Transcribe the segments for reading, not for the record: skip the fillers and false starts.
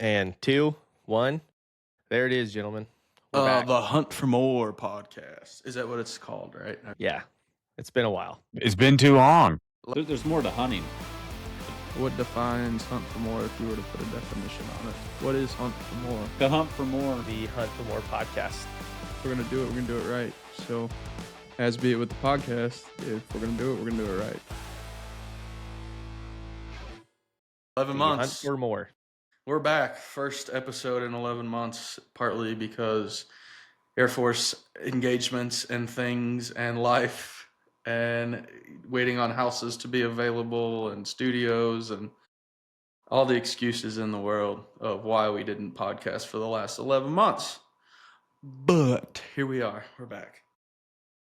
And 2, 1. There it is, gentlemen. We're back. The Hunt for More podcast. Is that what it's called, right? Yeah. It's been a while. It's been too long. There's more to hunting. What defines hunt for more if you were to put a definition on it? What is hunt for more? The Hunt for More. The Hunt for More podcast. If we're going to do it, we're going to do it right. So, as be it with the podcast, if we're going to do it, we're going to do it right. 11 The months. Hunt for More. We're back. First episode in 11 months, partly because Air Force engagements and things and life and waiting on houses to be available and studios and all the excuses in the world of why we didn't podcast for the last 11 months. But here we are. We're back.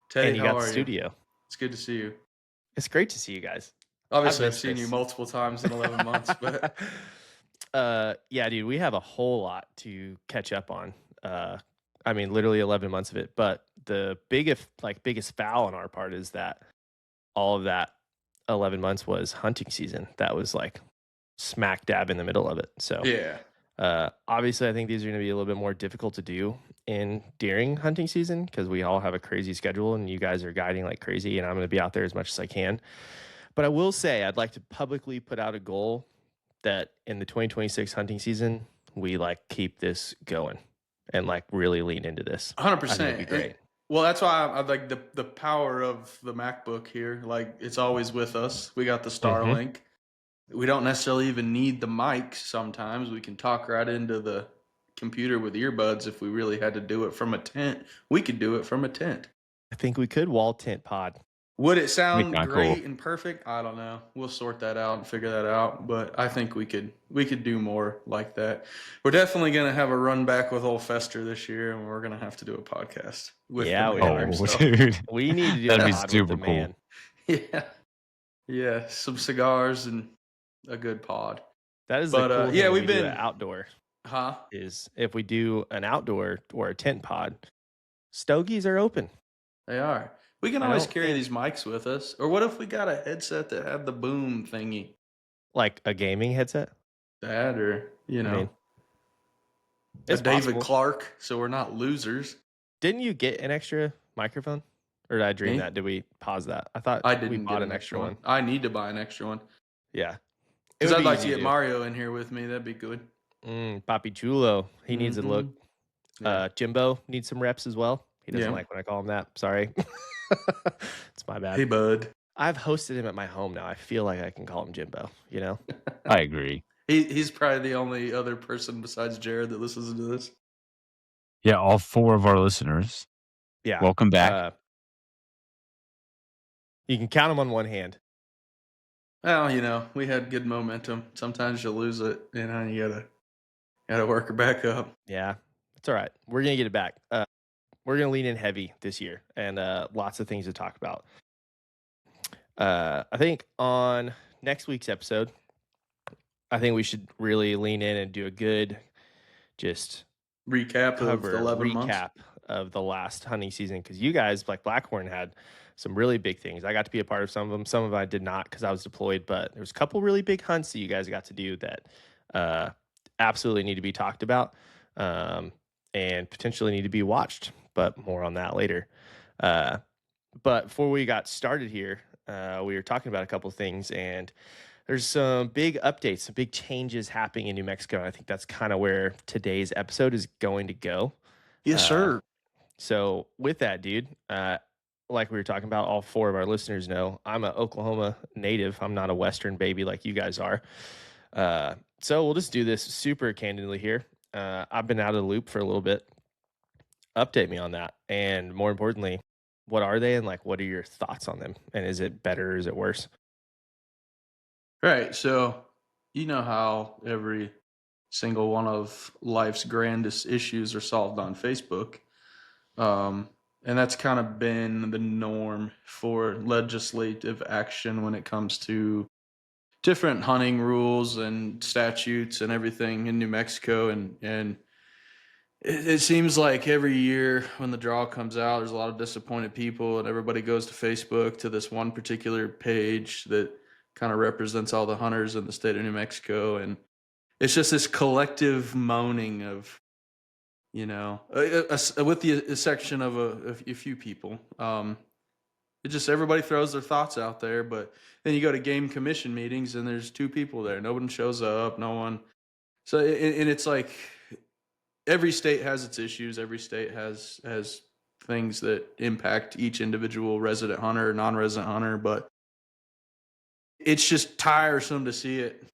Teddy, And you how got are the studio. you? It's good to see you. It's great to see you guys. Obviously, I've missed seen this. you multiple times in 11 months, but yeah, dude, we have a whole lot to catch up on. I mean, literally 11 months of it. But the biggest foul on our part is that all of that 11 months was hunting season. That was like smack dab in the middle of it. So yeah. obviously, I think these are going to be a little bit more difficult to do during hunting season because we all have a crazy schedule and you guys are guiding like crazy, and I'm going to be out there as much as I can. But I will say I'd like to publicly put out a goal that in the 2026 hunting season, we like keep this going and like really lean into this. 100%. It'd be great. Well, that's why I like the power of the MacBook here. Like, it's always with us. We got the Starlink. We don't necessarily even need the mics sometimes. We can talk right into the computer with earbuds if we really had to do it from a tent. We could do it from a tent. I think we could wall tent pod. Would it sound Kinda great cool. and perfect? I don't know. We'll sort that out and figure that out. But I think we could do more like that. We're definitely going to have a run back with old Fester this year, and we're going to have to do a podcast with Yeah, the we man are. himself. Dude. We need to do That'd a be pod with super the cool. man. Yeah, some cigars and a good pod. That is But, the cool thing yeah, when we've we do been- an outdoor Huh? is if we do an outdoor or a tent pod, stogies are open. They are. We can I always don't carry think- these mics with us. Or what if we got a headset that had the boom thingy? Like a gaming headset. That or, you know, mean, a it's David possible. Clark, so we're not losers. Didn't you get an extra microphone? Or did I dream Me? that? Did we pause that? I thought I we didn't bought get an extra one. I need to buy an extra one. Yeah. It Because would I'd be like easy to get do. Mario in here with me. That'd be good. Papi Chulo. He needs a look. Yeah. Jimbo needs some reps as well. He doesn't Yeah. like when I call him that. Sorry. It's my bad. Hey, bud. I've hosted him at my home now. I feel like I can call him Jimbo, you know? I agree. He's probably the only other person besides Jared that listens to this. Yeah, all 4 of our listeners. Yeah. Welcome back. You can count them on one hand. Well, you know, we had good momentum. Sometimes you lose it, you know, you gotta work her back up. Yeah. It's all right. We're going to get it back. We're going to lean in heavy this year and lots of things to talk about. I think on next week's episode, I think we should really lean in and do a good just Recap of the 11 months. recap of the last hunting season because you guys, like Blackhorn, had some really big things. I got to be a part of some of them. Some of them I did not because I was deployed, but there was a couple really big hunts that you guys got to do that absolutely need to be talked about and potentially need to be watched, but more on that later. But before we got started here, we were talking about a couple of things, and there's some big updates, some big changes happening in New Mexico. And I think that's kind of where today's episode is going to go. Yes, sir. So with that, dude, like we were talking about, all 4 of our listeners know I'm an Oklahoma native. I'm not a Western baby like you guys are. So we'll just do this super candidly here. I've been out of the loop for a little bit. Update me on that. And more importantly, what are they and like what are your thoughts on them? And is it better or is it worse? Right. So, you know how every single one of life's grandest issues are solved on Facebook. And that's kind of been the norm for legislative action when it comes to different hunting rules and statutes and everything in New Mexico. And it seems like every year when the draw comes out, there's a lot of disappointed people, and everybody goes to Facebook to this one particular page that kind of represents all the hunters in the state of New Mexico. And it's just this collective moaning of, with the section of a few people. It just everybody throws their thoughts out there, but then you go to game commission meetings and there's 2 people there. No one shows up. No one. So and it's like every state has its issues. Every state has things that impact each individual resident hunter or non-resident hunter, but it's just tiresome to see it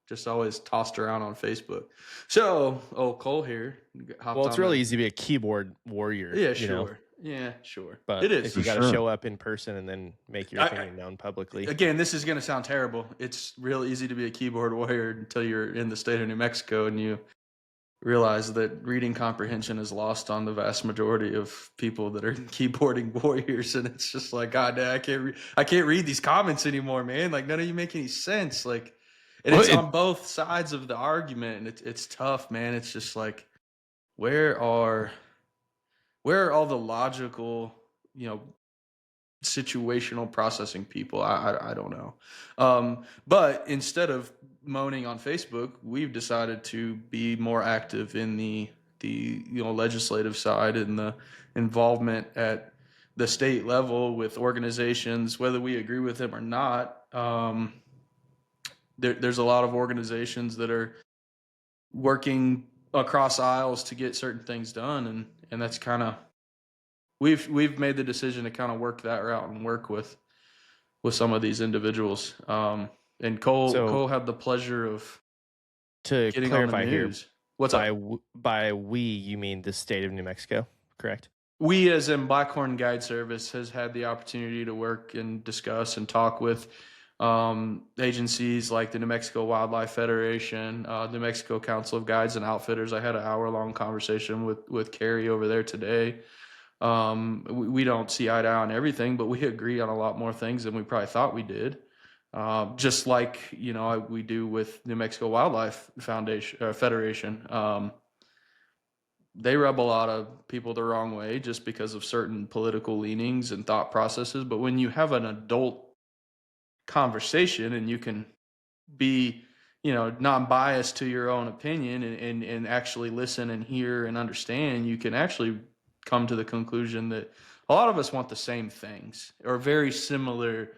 just always tossed around on Facebook. So, Cole here hopped Well, it's on really the. easy to be a keyboard warrior. Yeah, you know, sure. Yeah, sure. but It is. if you For got to sure. show up in person and then make your I- opinion known publicly, Again, this is going to sound terrible. It's real easy to be a keyboard warrior until you're in the state of New Mexico and you realize that reading comprehension is lost on the vast majority of people that are keyboarding warriors, and it's just like, God, I can't read these comments anymore, man. Like, none of you make any sense. Like, and Well, it's on both sides of the argument, and it's tough, man. It's just like, where are all the logical, situational processing people? I don't know. But instead of moaning on Facebook, we've decided to be more active in the legislative side and the involvement at the state level with organizations, whether we agree with them or not. There's a lot of organizations that are working across aisles to get certain things done, and that's kind of we've made the decision to kind of work that route and work with some of these individuals. And So Cole had the pleasure of to getting on the clarify here, news. What's up? by we you mean the state of New Mexico, correct? We, as in Blackhorn Guide Service, has had the opportunity to work and discuss and talk with agencies like the New Mexico Wildlife Federation, New Mexico Council of Guides and Outfitters. I had an hour-long conversation with Carrie over there today. We don't see eye to eye on everything, but we agree on a lot more things than we probably thought we did. Just like we do with New Mexico Wildlife Federation. They rub a lot of people the wrong way just because of certain political leanings and thought processes. But when you have an adult conversation and you can be, non-biased to your own opinion and actually listen and hear and understand, you can actually come to the conclusion that a lot of us want the same things or very similar,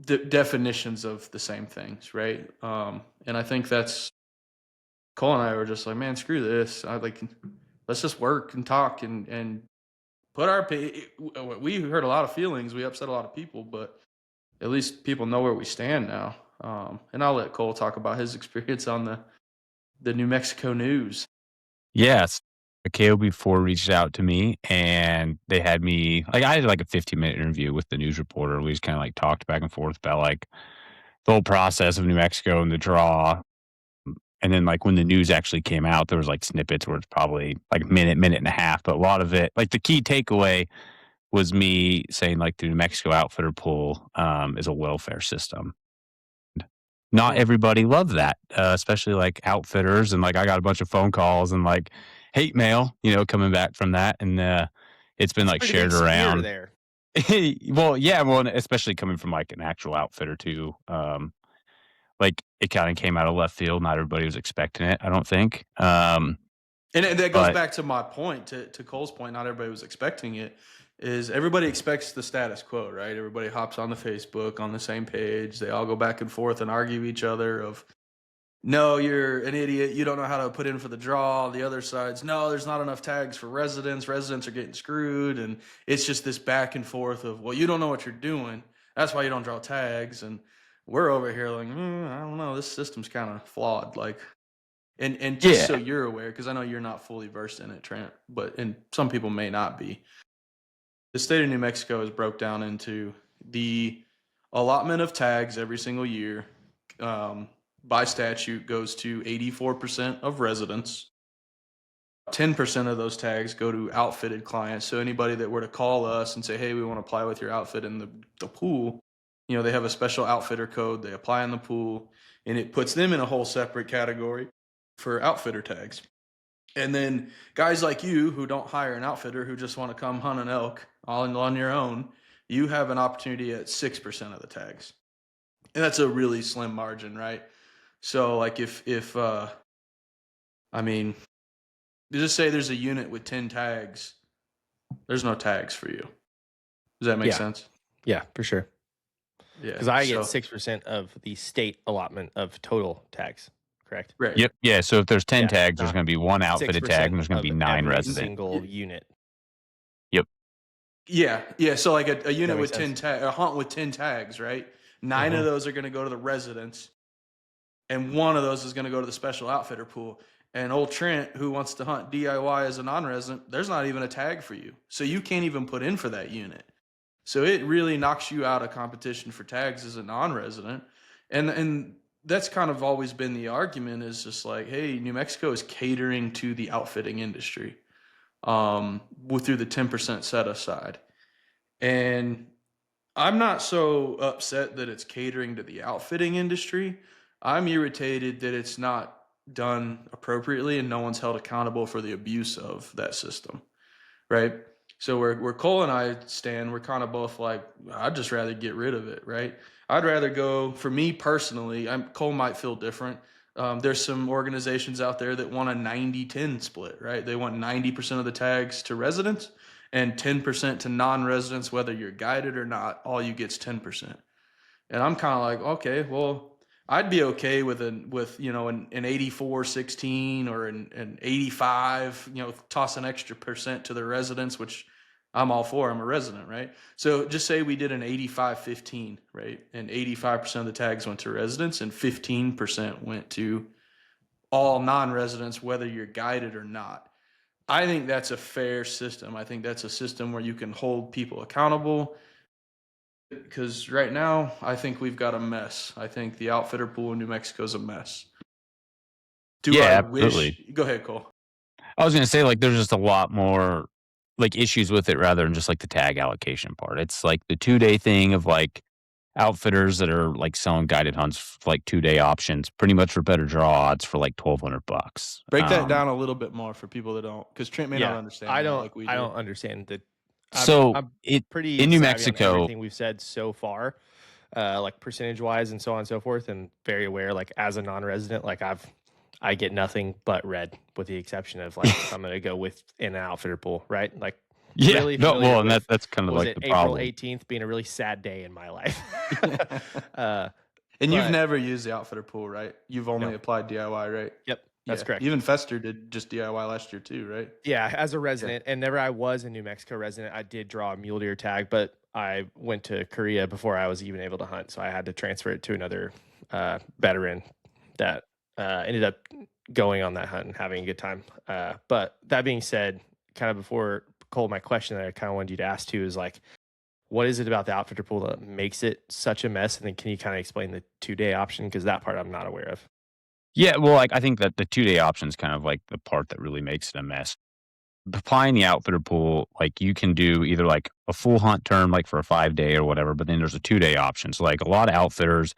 definitions of the same things, right? And I think that's Cole and I were just like, man, screw this. Let's just work and talk and put our. We hurt a lot of feelings. We upset a lot of people, but at least people know where we stand now. And I'll let Cole talk about his experience on the New Mexico news. Yes. A KOB4 reached out to me and they had me I had like a 15-minute interview with the news reporter. We just kind of like talked back and forth about like the whole process of New Mexico and the draw. And then like when the news actually came out, there was like snippets where it's probably like a minute and a half, but a lot of it, like the key takeaway was me saying like the New Mexico outfitter pool is a welfare system. Not everybody loved that, especially like outfitters. And like I got a bunch of phone calls and like hate mail, coming back from that. And it's been like Pretty shared big spear around. there. Well, yeah, well, and especially coming from like an actual outfitter too. Like it kind of came out of left field. Not everybody was expecting it, I don't think. And that goes but back to my point, to Cole's point. Not everybody was expecting it. Is everybody expects the status quo, right? Everybody hops on the Facebook on the same page. They all go back and forth and argue each other of, no, you're an idiot. You don't know how to put in for the draw. The other side's, no, there's not enough tags for residents. Residents are getting screwed. And it's just this back and forth of, well, you don't know what you're doing. That's why you don't draw tags. And we're over here like, I don't know. This system's kind of flawed. Like, and just so you're aware, because I know you're not fully versed in it, Trent, and some people may not be. The state of New Mexico is broke down into the allotment of tags every single year. By statute goes to 84% of residents. 10% of those tags go to outfitted clients. So anybody that were to call us and say, hey, we want to apply with your outfit in the pool, they have a special outfitter code. They apply in the pool, and it puts them in a whole separate category for outfitter tags. And then guys like you who don't hire an outfitter, who just want to come hunt an elk all on your own, you have an opportunity at 6% of the tags. And that's a really slim margin, right? So like if I mean, just say there's a unit with 10 tags, there's no tags for you. Does that make Yeah. sense? Yeah, for sure. Yeah. Because I get So 6% of the state allotment of total tags, correct? right. Yep. Yeah. So if there's 10 Yeah, tags, there's not going to be one outfitted tag 6% and there's going to be of 9 every resident. single unit. Yep. Yeah. So like a That unit makes with 10 sense. a hunt with 10 tags, right? 9 of Mhm. those are going to go to the residents, and one of those is going to go to the special outfitter pool. And old Trent, who wants to hunt DIY as a non-resident, there's not even a tag for you, so you can't even put in for that unit. So it really knocks you out of competition for tags as a non-resident, and that's kind of always been the argument, is just like, hey, New Mexico is catering to the outfitting industry, through the 10% set aside, and I'm not so upset that it's catering to the outfitting industry. I'm irritated that it's not done appropriately and no one's held accountable for the abuse of that system, right? So where Cole and I stand, we're kind of both like, I'd just rather get rid of it, right? I'd rather go, for me personally, Cole might feel different. There's some organizations out there that want a 90-10 split, right? They want 90% of the tags to residents and 10% to non-residents, whether you're guided or not. All you get's 10%. And I'm kind of like, okay, well, I'd be okay with an 84-16 or an 85, toss an extra percent to the residents, which I'm all for. I'm a resident, right? So just say we did an 85-15, right? And 85% of the tags went to residents and 15% went to all non-residents, whether you're guided or not. I think that's a fair system. I think that's a system where you can hold people accountable, because right now I think we've got a mess. I think the outfitter pool in New Mexico is a mess. Do I absolutely. wish? Go ahead, Cole. I was going to say, like, there's just a lot more like issues with it rather than just like the tag allocation part. It's like the 2-day thing of like outfitters that are like selling guided hunts for like 2-day options, pretty much for better draw odds for like $1,200. Break that down a little bit more for people that don't, because Trent may not Yeah, understand that like we I do. don't understand that. So I'm it pretty in New savvy on Mexico, everything we've said so far, like percentage wise and so on and so forth, and very aware. Like as a non-resident, like I get nothing but red, with the exception of like I'm gonna go with in an outfitter pool, right? Like yeah, really no, familiar well, and with, that's kind of what was like it, the April problem. 18th being a really sad day in my life. And you've but- never used the outfitter pool, right? You've only No. applied DIY, right? Yep, that's correct. Even Fester did just DIY last year too, right? Yeah, as a resident, and never I was a New Mexico resident, I did draw a mule deer tag, but I went to Korea before I was even able to hunt, so I had to transfer it to another veteran that ended up going on that hunt and having a good time. But that being said, kind of before Cole, my question that I kind of wanted you to ask too is like, what is it about the outfitter pool that makes it such a mess? And then can you kind of explain the 2-day option? Because that part I'm not aware of. Yeah, well, like I think that the 2-day option is kind of like the part that really makes it a mess. Applying the outfitter pool, like you can do either like a full hunt term, like for a 5-day or whatever, but then there's a 2-day option. So like a lot of outfitters,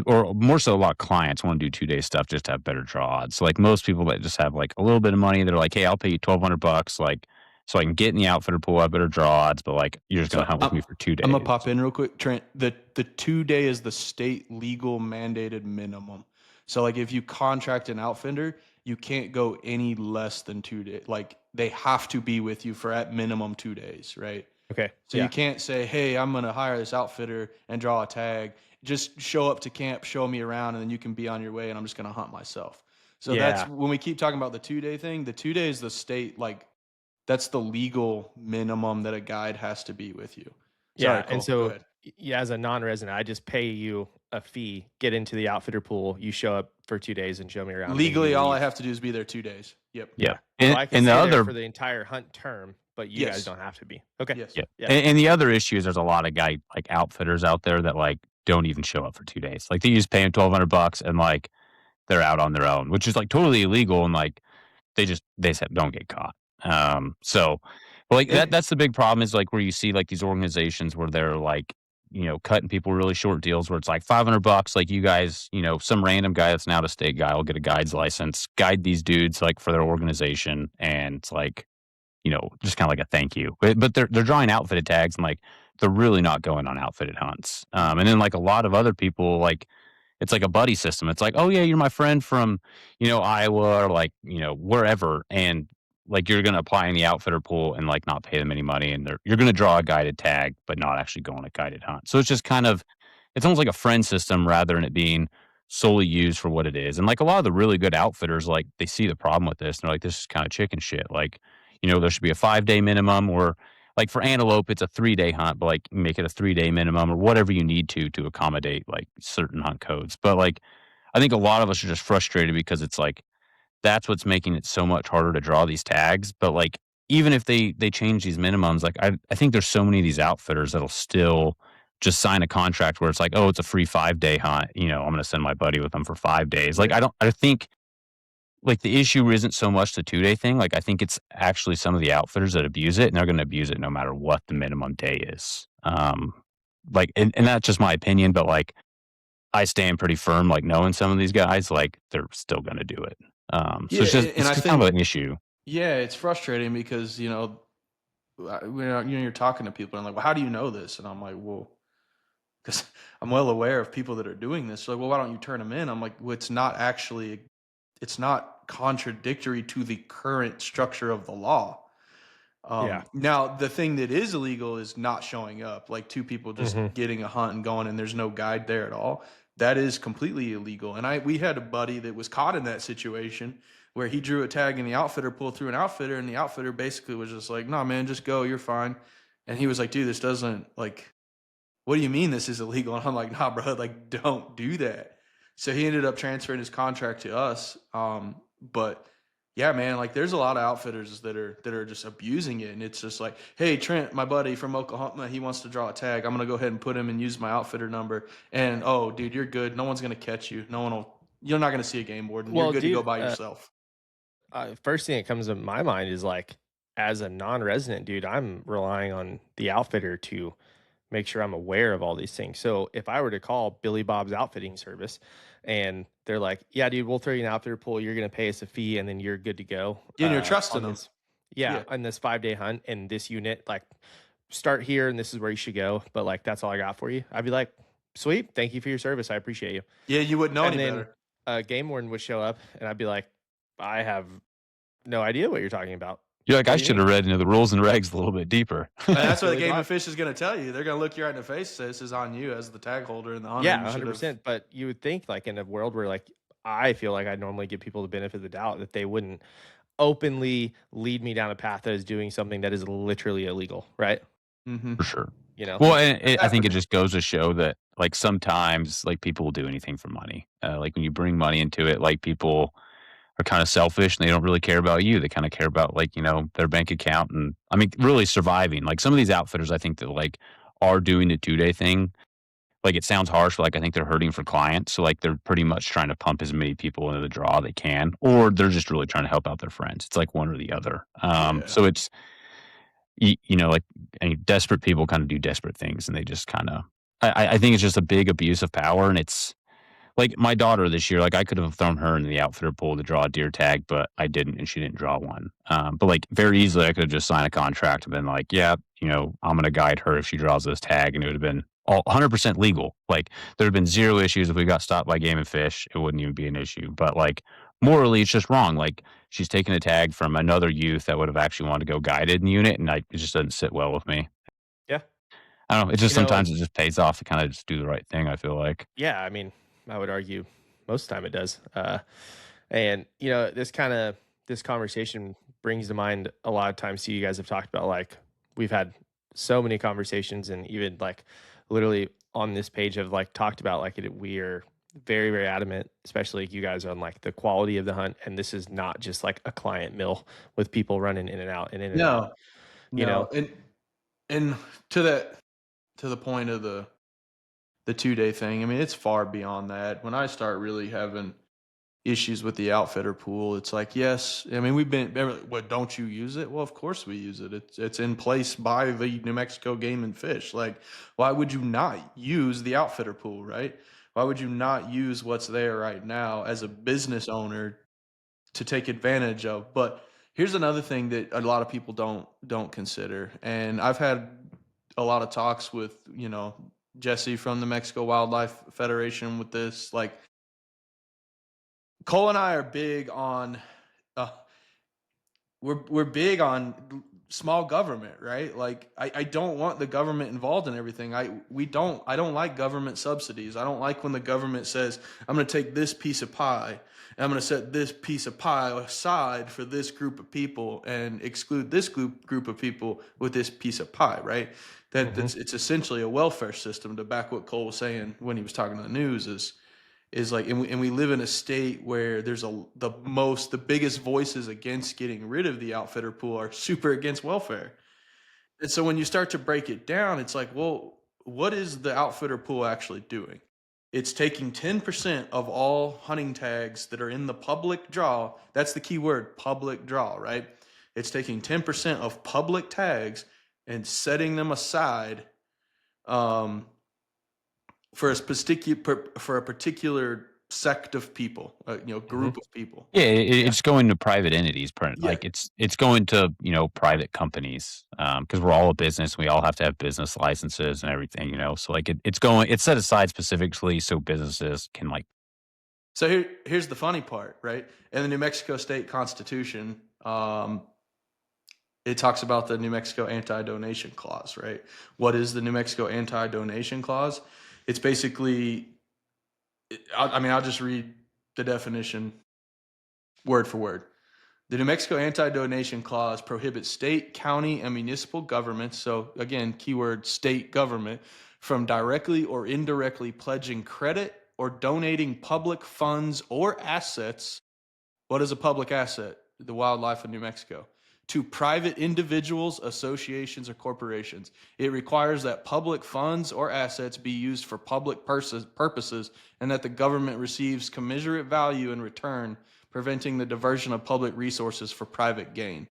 or more so a lot of clients want to do 2-day stuff just to have better draw odds. So like most people that just have like a little bit of money, they're like, hey, I'll pay you $1,200, like so I can get in the outfitter pool, have better draw odds, but like you're just gonna hunt with me for 2 days. I'm gonna pop in real quick, Trent. The 2-day is the state legal mandated minimum. So like if you contract an outfitter, you can't go any less than 2 days. Like they have to be with you for at minimum 2 days, right? Okay. So you can't say, hey, I'm gonna hire this outfitter and draw a tag. Just show up to camp, show me around, and then you can be on your way, and I'm just gonna hunt myself. So that's when we keep talking about the 2-day thing. The 2 days, the state, like that's the legal minimum that a guide has to be with you. Sorry, Yeah, Cole, and go so ahead. yeah, as a non-resident, I just pay you a fee, get into the outfitter pool, you show up for 2 days and show me around. Legally, all I have to do is be there 2 days. Yep. Yeah. So I can And stay the there other for the entire hunt term, but you guys Yes. don't have to be. Okay. Yes. Yeah. Yeah. And the other issue is there's a lot of like outfitters out there that like don't even show up for 2 days. Like they just pay them $1,200 and like they're out on their own, which is like totally illegal, and like they said don't get caught. So but like that's the big problem, is like where you see like these organizations where they're like, cutting people really short deals where it's like $500, like you guys, some random guy that's an out of state guy will get a guide's license, guide these dudes like for their organization, and it's like, just kind of like a thank you. But they're drawing outfitted tags, and like they're really not going on outfitted hunts. And then like a lot of other people, like it's like a buddy system. It's like, oh yeah, you're my friend from, Iowa or like, wherever. And like you're going to apply in the outfitter pool and like not pay them any money. And you're going to draw a guided tag, but not actually go on a guided hunt. So it's just kind of, it's almost like a friend system rather than it being solely used for what it is. And like a lot of the really good outfitters, like they see the problem with this and they're like, this is kind of chicken shit. Like, there should be a 5-day minimum, or like for antelope, it's a 3-day hunt, but like make it a 3-day minimum or whatever you need to accommodate like certain hunt codes. But like, I think a lot of us are just frustrated because it's like, that's what's making it so much harder to draw these tags. But like, even if they change these minimums, like I think there's so many of these outfitters that'll still just sign a contract where it's like, oh, it's a free 5-day hunt. I'm going to send my buddy with them for 5 days. Like, Right. I think like the issue isn't so much the 2-day thing. Like, I think it's actually some of the outfitters that abuse it, and they're going to abuse it no matter what the minimum day is. Like, and that's just my opinion, but like, I stand pretty firm, like knowing some of these guys, like they're still going to do it. So Yeah, and it's I just kind think of an issue. yeah, it's frustrating because you're talking to people and like, well, how do you know this? And I'm like, well, because I'm well aware of people that are doing this. So like, well, why don't you turn them in? I'm like, well, it's not contradictory to the current structure of the law. Yeah. Now the thing that is illegal is not showing up, like two people just Mhm. getting a hunt and going, and there's no guide there at all. That is completely illegal. And we had a buddy that was caught in that situation where he drew a tag in the outfitter, pulled through an outfitter, and the outfitter basically was just like, "No, man, just go, you're fine." And he was like, "Dude, this doesn't like what do you mean this is illegal?" And I'm like, "Nah, bro, like don't do that." So he ended up transferring his contract to us. But yeah, man, like there's a lot of outfitters that are just abusing it, and it's just like, "Hey, Trent, my buddy from Oklahoma, he wants to draw a tag. I'm gonna go ahead and put him and use my outfitter number. And oh, dude, you're good. No one's gonna catch you. No one will. You're not gonna see a game warden. You're Well, good to go dude, by yourself." first thing that comes to my mind is like, as a non-resident dude, I'm relying on the outfitter to make sure I'm aware of all these things. So if I were to call Billy Bob's outfitting service and they're like, "Yeah, dude, we'll throw you an outfitter pool. You're going to pay us a fee and then you're good to go." Yeah, and you're trusting On them. this, yeah, Yeah, on this 5-day hunt and this unit, like start here and this is where you should go. But like, that's all I got for you. I'd be like, "Sweet. Thank you for your service. I appreciate you." yeah, you wouldn't know any And then better. a game warden would show up and I'd be like, "I have no idea what you're talking about. You're like, What I do you should mean?" have read into the rules and regs a little bit deeper. And that's what the Billy game Bob. of fish is going to tell you. They're going to look you right in the face and say, "This is on you as the tag holder and the hunter. Yeah, You should have." 100%. But you would think, like, in a world where, like, I feel like I'd normally give people the benefit of the doubt that they wouldn't openly lead me down a path that is doing something that is literally illegal, right? Mm-hmm. For sure. You know? Well, and I think it Exactly. just goes to show that like sometimes like people will do anything for money. Like when you bring money into it, like people are kind of selfish and they don't really care about you. They kind of care about like, their bank account and I mean, really surviving. Like some of these outfitters, I think that like are doing the 2-day thing. Like it sounds harsh, but like I think they're hurting for clients. So like they're pretty much trying to pump as many people into the draw they can, or they're just really trying to help out their friends. It's like one or the other. Yeah. So it's like any desperate people kind of do desperate things, and they just kind of. I think it's just a big abuse of power, and it's like my daughter this year. Like I could have thrown her in the outfitter pool to draw a deer tag, but I didn't, and she didn't draw one. But like very easily, I could have just signed a contract and been like, yeah, I'm going to guide her if she draws this tag, and it would have been all 100% legal. Like there would have been zero issues if we got stopped by Game and Fish. It wouldn't even be an issue. But like morally, it's just wrong. Like she's taking a tag from another youth that would have actually wanted to go guided in the unit, and it just doesn't sit well with me. Yeah. I don't know. It just And sometimes it just pays off to kind of just do the right thing. I feel like. yeah, I mean, I would argue most of the time it does. And, this conversation brings to mind a lot of times. So you guys have talked about like, we've had so many conversations and even like literally on this page have like talked about like we are very, very adamant, especially you guys on like the quality of the hunt. And this is not just like a client mill with people running in and out and in and out, No, you no, know? and to the point of the 2-day thing. I mean, it's far beyond that. When I start really having issues with the outfitter pool, it's like, yes, I mean, what, don't you use it? Well, of course we use it. It's in place by the New Mexico Game and Fish. Like, why would you not use the outfitter pool, right? Why would you not use what's there right now as a business owner to take advantage of? But here's another thing that a lot of people don't consider. And I've had a lot of talks with, Jesse from the Mexico Wildlife Federation with this. Like, Cole and I are big on uh, we're big on small government, right? Like, I don't want the government involved in everything. I don't like government subsidies. I don't like when the government says, I'm going to take this piece of pie and I'm going to set this piece of pie aside for this group of people and exclude this group of people with this piece of pie, right? It's essentially a welfare system. To back what Cole was saying when he was talking to the news is like, and we live in a state where there's the biggest voices against getting rid of the outfitter pool are super against welfare. And so when you start to break it down, it's like, well, what is the outfitter pool actually doing? It's taking 10% of all hunting tags that are in the public draw. That's the key word, public draw, right? It's taking 10% of public tags and setting them aside um, for a particular sect of people, group of people. Yeah, Yeah. it's going to private entities, Yeah. like, it's going to, private companies, because we're all a business, we all have to have business licenses and everything, so, like, it's set aside specifically so businesses can, like. So here's the funny part, right? In the New Mexico State Constitution, it talks about the New Mexico anti-donation clause, right? What is the New Mexico anti-donation clause? It's basically, I'll just read the definition word for word. The New Mexico anti-donation clause prohibits state, county, and municipal governments, so again, keyword state government, from directly or indirectly pledging credit or donating public funds or assets. What is a public asset? The wildlife of New Mexico. To private individuals, associations, or corporations. It requires that public funds or assets be used for public purposes and that the government receives commensurate value in return, preventing the diversion of public resources for private gain.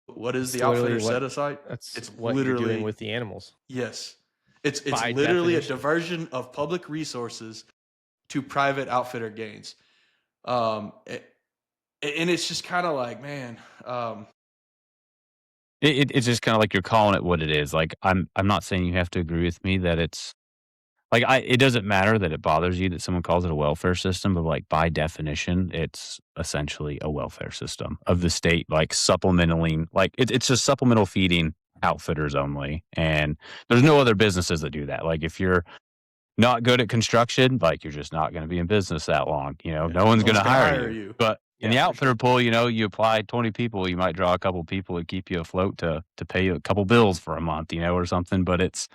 What is It's the literally outfitter set aside? that's It's what you're doing literally, with the animals. yes. It's By literally a definition. diversion of public resources to private outfitter gains. Um, and it's just kind of like, man, It's just kinda like you're calling it what it is, like, I'm not saying you have to agree with me that it's like, it doesn't matter that it bothers you that someone calls it a welfare system, but, like, by definition, it's essentially a welfare system of the state, like, supplementing like, it's just supplemental feeding outfitters only, and there's no other businesses that do that, like, if you're not good at construction, like, you're just not gonna be in business that long, yeah, no one's no one's gonna gonna hire hire you, you. but in Yeah, the for outfitter sure. pool, you apply 20 people, you might draw a couple people to keep you afloat to pay you a couple bills for a month, or something, but it's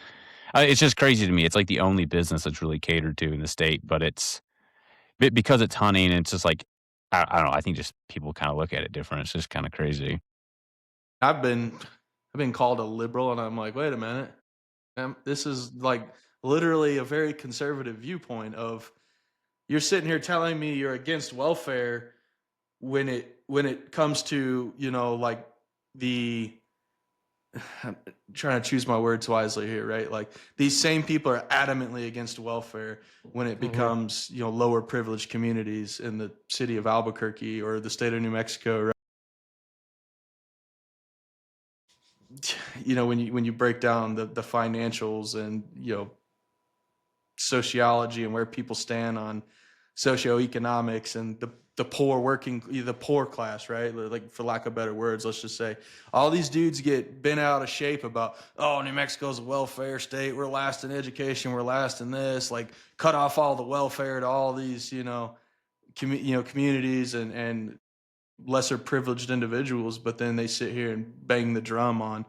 just crazy to me. It's like the only business that's really catered to in the state, but because it's hunting, it's just like I don't know. I think just people kind of look at it different. It's just kind of crazy. I've been I've been called a liberal, and I'm like, wait a minute, this is like literally a very conservative viewpoint of you're sitting here telling me you're against welfare when it comes to like the I'm trying to choose my words wisely here, right? Like these same people are adamantly against welfare when it Mhm. becomes, lower privileged communities in the city of Albuquerque or the state of New Mexico, right? When you break down the financials and, sociology and where people stand on socioeconomics and the poor class, right? Like, for lack of better words, let's just say all these dudes get bent out of shape about, oh, New Mexico's a welfare state, we're last in education, we're last in this, like cut off all the welfare to all these communities and lesser privileged individuals, but then they sit here and bang the drum on,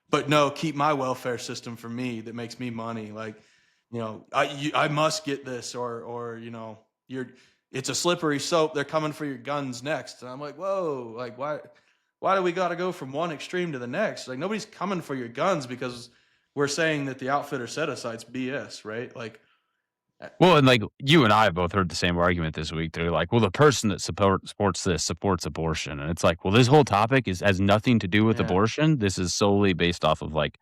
but no, keep my welfare system for me that makes me money. Like, I must get this, or you're it's a slippery slope. They're coming for your guns next, and I'm like, whoa, like why do we got to go from one extreme to the next? Like, nobody's coming for your guns because we're saying that the outfitter set aside's BS, right? Like, Well, and like you and I have both heard the same argument this week. They're like, well, the person that supports this supports abortion. And it's like, well, this whole topic has nothing to do with yeah, abortion. This is solely based off of like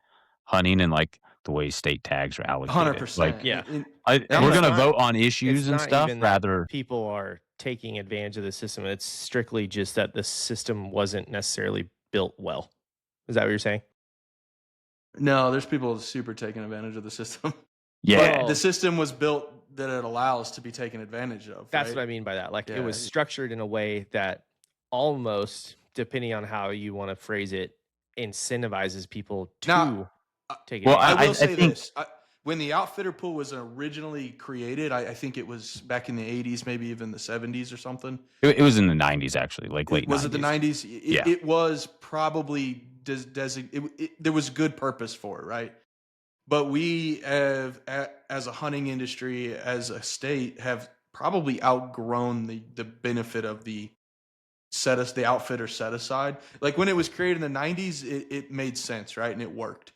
hunting and like the way state tags are hundred allocated. Like, percent. Yeah. I'm And we're it's like, going to not vote on issues it's and not stuff even that rather. people are taking advantage of the system. It's strictly just that the system wasn't necessarily built well. Is that what you're saying? No, there's people super taking advantage of the system. Yeah. But the Well, system was built that it allows to be taken advantage of, that's right? what I mean by that. Like it Yeah. was structured in a way that almost, depending on how you want to phrase it, incentivizes people Now, to I take Well, I advantage of will it. I say think this. When the outfitter pool was originally created, I think it was back in the 80s, maybe even the 70s or something. it was in the 90s, actually, like late Was it the 90s. 90s? Yeah. It was probably there was good purpose for it, right? But we have, as a hunting industry, as a state, have probably outgrown the benefit of the outfitter set aside. Like when it was created in the 90s, it made sense, right? And it worked.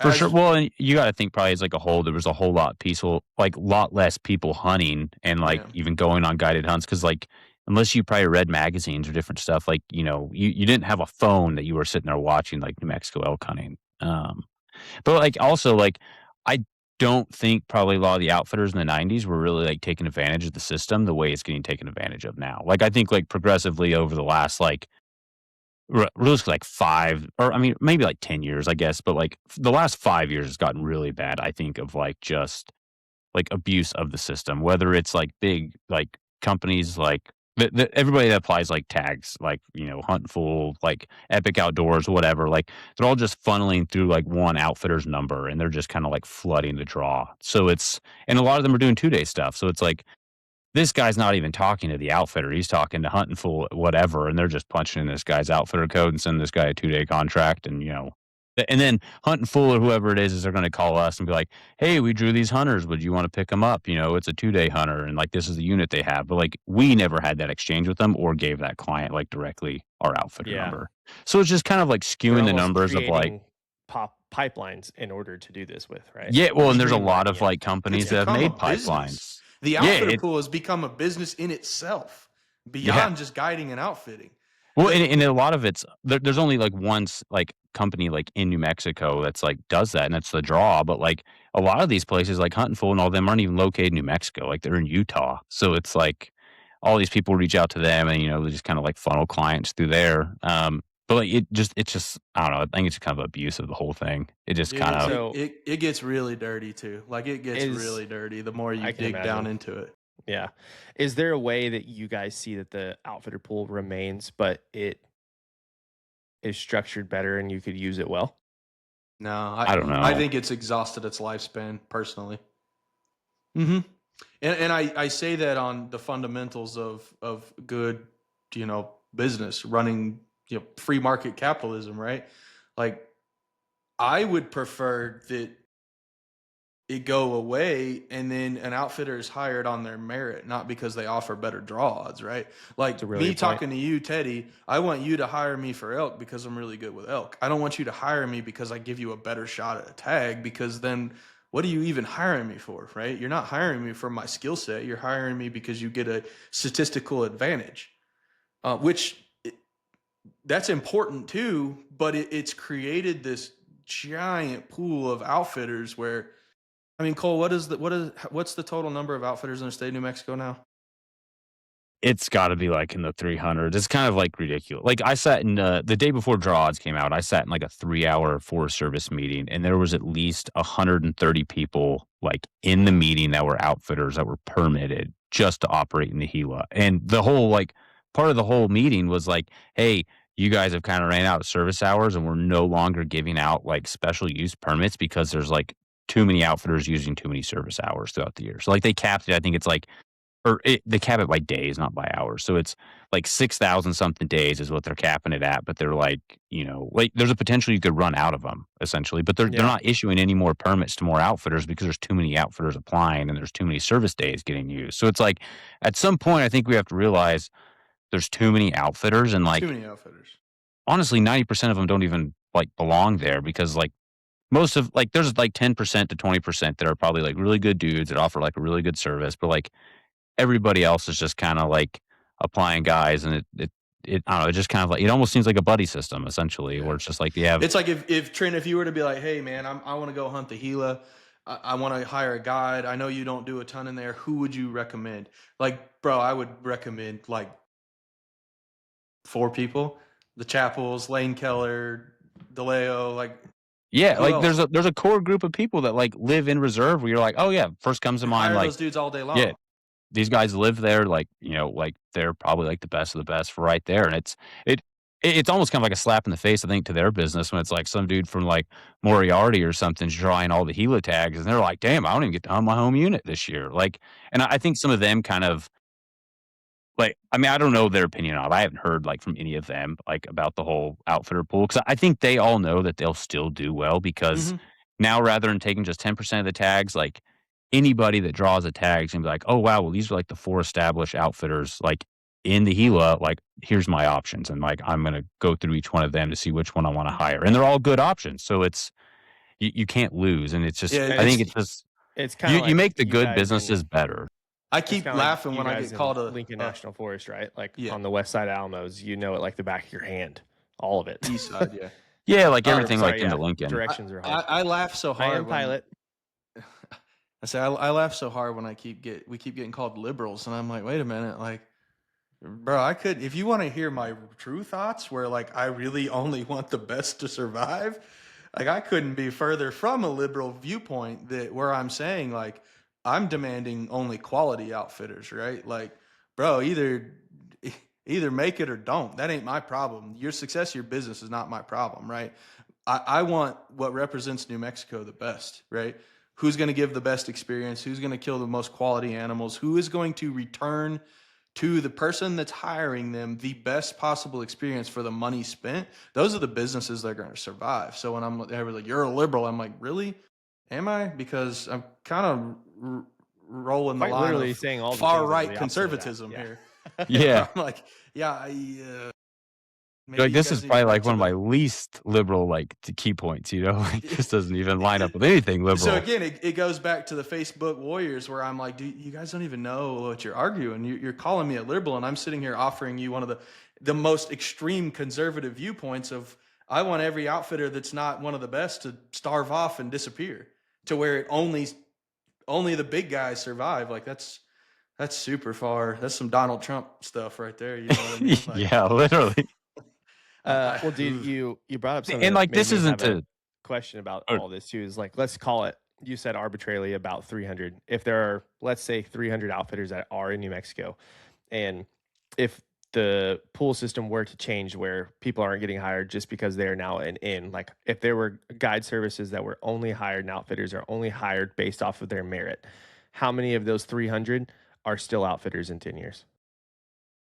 For sure. As Well, and you got to think probably as like a whole, there was a whole lot peaceful, like lot less people hunting and like Yeah. even going on guided hunts. Cause like, unless you probably read magazines or different stuff, like, you didn't have a phone that you were sitting there watching like New Mexico elk hunting. But like also like, I don't think probably a lot of the outfitters in the 90s were really like taking advantage of the system the way it's getting taken advantage of now. Like, I think like progressively over the last like, realistically, like 5 or I mean, maybe like 10 years, I guess, but, like, the last 5 years has gotten really bad, I think, of, like, just, like, abuse of the system, whether it's, like, big, like, companies, like, the everybody that applies, like, tags, like, Hunt Full, like, Epic Outdoors, whatever, like, they're all just funneling through, like, one outfitter's number, and they're just kinda, like, flooding the draw. So it's and a lot of them are doing two-day stuff, so it's like, this guy's not even talking to the outfitter. He's talking to Hunting Fool, whatever, and they're just punching in this guy's outfitter code and sending this guy a 2-day contract. And then Hunting Fool or whoever it is they're going to call us and be like, "Hey, we drew these hunters. Would you want to pick them up? It's a 2-day hunter, and like this is the unit they have." But like we never had that exchange with them or gave that client like directly our outfitter Yeah. number. So it's just kind of like They're skewing the almost numbers of like creating pipelines in order to do this with, right? yeah. Or Well, and there's a lot streamlining of it. like companies it's that have become a made pipelines. business. The Yeah, outfitter pool has become a business in itself, yeah. beyond just guiding and outfitting. Well, The, and a lot of it's there's only like like company like in New Mexico that's like does that, and that's the draw. But like a lot of these places, like Hunting Full and all them, aren't even located in New Mexico. Like they're in Utah, so it's like all these people reach out to them, and they just kind of like funnel clients through there. But like it's just I don't know. I think it's kind of abuse of the whole thing. It just Dude, kind of So it gets really dirty too. Like it gets is really dirty the more you I can dig down imagine. into it. Yeah. Is there a way that you guys see that the outfitter pool remains, but it is structured better and you could use it well? No, I don't I know. think it's exhausted its lifespan personally. Hmm. And I say that on the fundamentals of good, business running, free market capitalism, right? Like I would prefer that it go away and then an outfitter is hired on their merit, not because they offer better draw odds, right? It's a Like really me good point. talking to you, Teddy, I want you to hire me for elk because I'm really good with elk. I don't want you to hire me because I give you a better shot at a tag, because then what are you even hiring me for, right? You're not hiring me for my skill set. You're hiring me because you get a statistical advantage, which that's important too, but it's created this giant pool of outfitters where I mean, Cole, what's the total number of outfitters in the state of New Mexico now? It's gotta be, like, in the 300s. It's kind of, like, ridiculous. Like, I sat in, the day before draw odds came out, I sat in, like, a 3-hour Forest Service meeting, and there was at least 130 people, like, in the meeting that were outfitters that were permitted just to operate in the Gila, and the whole, like part of the whole meeting was like, "Hey, you guys have kinda ran out of service hours, and we're no longer giving out, like, special use permits because there's, like, too many outfitters using too many service hours throughout the year." So, like, they capped it, I think it's, like they cap it by days, not by hours. So it's like 6,000 something days is what they're capping it at, but they're like, like there's a potential you could run out of them essentially, but they're Yeah. not issuing any more permits to more outfitters because there's too many outfitters applying and there's too many service days getting used. So it's like at some point I think we have to realize there's too many outfitters and There's too like many outfitters. honestly 90% of them don't even like belong there because like most of like there's like 10% to 20% that are probably like really good dudes that offer like a really good service, but like everybody else is just kinda, like, applying guys, and it I don't know, it just kind of like it almost seems like a buddy system essentially, where Yeah. it's just like they have It's like if Trent, if you were to be like, hey man, I want to go hunt the Gila. I want to hire a guide. I know you don't do a ton in there. Who would you recommend? Like, bro, I would recommend like 4 people: the Chapels, Lane Keller, DeLeo. Like, Yeah, Who like else? there's a core group of people that like live in reserve where you're like, oh yeah, first comes to mind Hire like, those dudes all day yeah, long. these guys live there, like, like they're probably like the best of the best for right there. And it it's almost kind of like a slap in the face, I think, to their business when it's like some dude from like Moriarty or something's drawing all the helo tags and they're like, damn, I don't even get to hunt my home unit this year. Like, and I think some of them kind of like, I mean, I don't know their opinion on it. I haven't heard like from any of them like about the whole outfitter pool because I think they all know that they'll still do well because Hmm. now rather than taking just 10% of the tags, like anybody that draws a tag is gonna be like, oh wow, well these are like the 4 established outfitters like in the Gila. Like here's my options, and like I'm gonna go through each one of them to see which one I want to hire, and they're all good options. So it's you can't lose, and it's just Yeah, And I think it's. it's just it's kind you of you like make the you good guys in businesses better. I it's keep kind of like laughing you when I guys get in called a. Lincoln National Forest, right? Like Yeah, on the west side of Alamos, you know it like the back of your hand, all of it. east side. Yeah. Yeah, like Um, Or everything like sorry, into yeah, Lincoln. directions are I, hard. I laugh so I am hard when pilot. I say I laugh so hard when we keep getting called liberals, and I'm like, wait a minute, like, bro, I could if you want to hear my true thoughts, where like I really only want the best to survive, like I couldn't be further from a liberal viewpoint that where I'm saying like I'm demanding only quality outfitters, right? Like, bro, either make it or don't. That ain't my problem. Your success, of your business is not my problem, right? I want what represents New Mexico the best, right? Who's going to give the best experience? Who's going to kill the most quality animals? Who is going to return to the person that's hiring them the best possible experience for the money spent? Those are the businesses that are going to survive. So when they're like, you're a liberal, I'm like, really? Am I? Because I'm kind of rolling the Quite line literally of saying all the far things that are right the opposite of that. conservatism Yeah. here. Yeah. I'm like, yeah, maybe Like, you this guys is need to probably, go back like, to one of my the. least liberal, like, t key points, Like, this doesn't even line up with anything So liberal. again, it goes back to the Facebook warriors where I'm like, you guys don't even know what you're arguing. You're calling me a liberal, and I'm sitting here offering you one of the most extreme conservative viewpoints of I want every outfitter that's not one of the best to starve off and disappear to where it only the big guys survive. Like that's super far. That's some Donald Trump stuff right there. You know what I mean? Like Yeah, literally. Well, dude, you brought up something And, that like, made this me isn't have a to question about or all this too. Is like, let's call it. You said arbitrarily about 300. If there are, let's say, 300 outfitters that are in New Mexico, and if the pool system were to change where people aren't getting hired just because they're now an in, like if there were guide services that were only hired and outfitters are only hired based off of their merit, how many of those 300 are still outfitters in 10 years?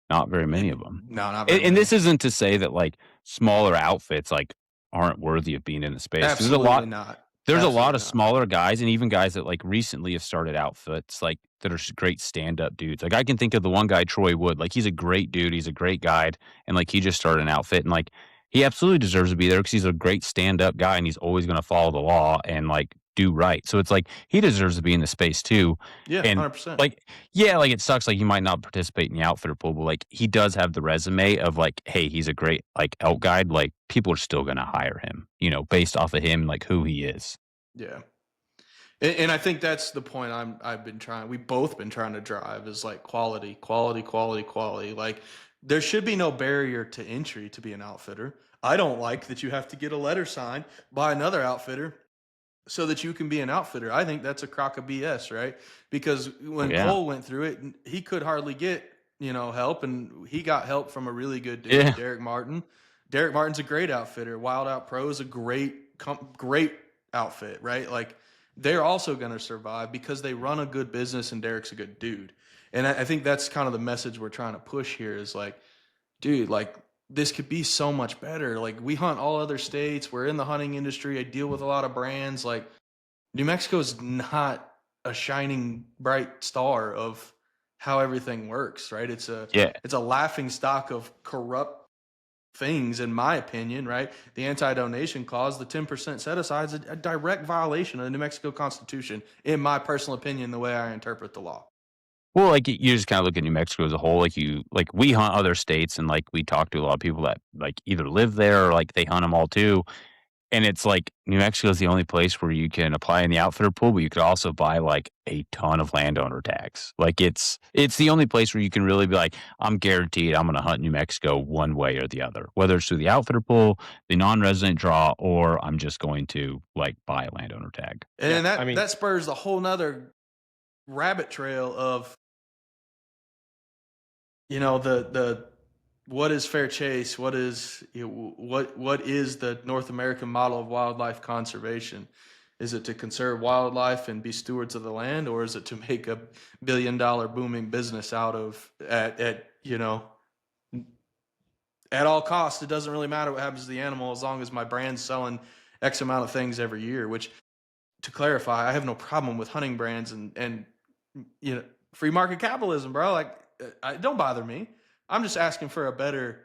not very many of them. no, not very And many. this isn't to say that, like, smaller outfits, like, aren't worthy of being in the space. 'Cause Absolutely not. there's a lot Absolutely of not. smaller guys and even guys that, like, recently have started outfits, like, that are great stand-up dudes. Like, I can think of the one guy, Troy Wood, like, he's a great dude, he's a great guide, and, like, he just started an outfit, and, like, he absolutely deserves to be there because he's a great stand-up guy, and he's always gonna follow the law and, like, do right. So it's like, he deserves to be in the space too, Yeah, and, 100%. like yeah, like, it sucks, like, he might not participate in the outfitter pool, but, like, he does have the resume of, like, hey, he's a great, like, elk guide, like, people are still gonna hire him, based off of him, like, who he is. Yeah. And I think that's the point we've both been trying to drive is like quality, quality, quality, quality. Like there should be no barrier to entry to be an outfitter. I don't like that you have to get a letter signed by another outfitter so that you can be an outfitter. I think that's a crock of BS, right? Because Oh, when yeah. Cole went through it, he could hardly get, help, and he got help from a really good dude, Yeah. Derek Martin. Derek Martin's a great outfitter. Wild Out Pro is a great outfit, right? Like they're also going to survive because they run a good business and Derek's a good dude. And I think that's kind of the message we're trying to push here is like, dude, like this could be so much better. Like we hunt all other states. We're in the hunting industry. I deal with a lot of brands. Like New Mexico is not a shining bright star of how everything works, right? Yeah. It's a laughing stock of corrupt things, in my opinion, right? The anti-donation clause, the 10% set aside is a direct violation of the New Mexico Constitution, in my personal opinion, the way I interpret the law. Well, like, you just kinda look at New Mexico as a whole, like, we hunt other states, and, like, we talk to a lot of people that, like, either live there or, like, they hunt them all too, And it's like New Mexico is the only place where you can apply in the outfitter pool, but you could also buy like a ton of landowner tags. Like it's the only place where you can really be like, I'm guaranteed I'm gonna hunt New Mexico one way or the other, whether it's through the outfitter pool, the non-resident draw, or I'm just going to like buy a landowner tag. And Yeah, then I mean, that spurs a whole nother rabbit trail of, the what is fair chase? What is, what is the North American model of wildlife conservation? Is it to conserve wildlife and be stewards of the land, or is it to make $1 billion booming business out of at all costs? It doesn't really matter what happens to the animal as long as my brand's selling X amount of things every year. Which, to clarify, I have no problem with hunting brands and free market capitalism, bro. Like, it don't bother me. I'm just asking for a better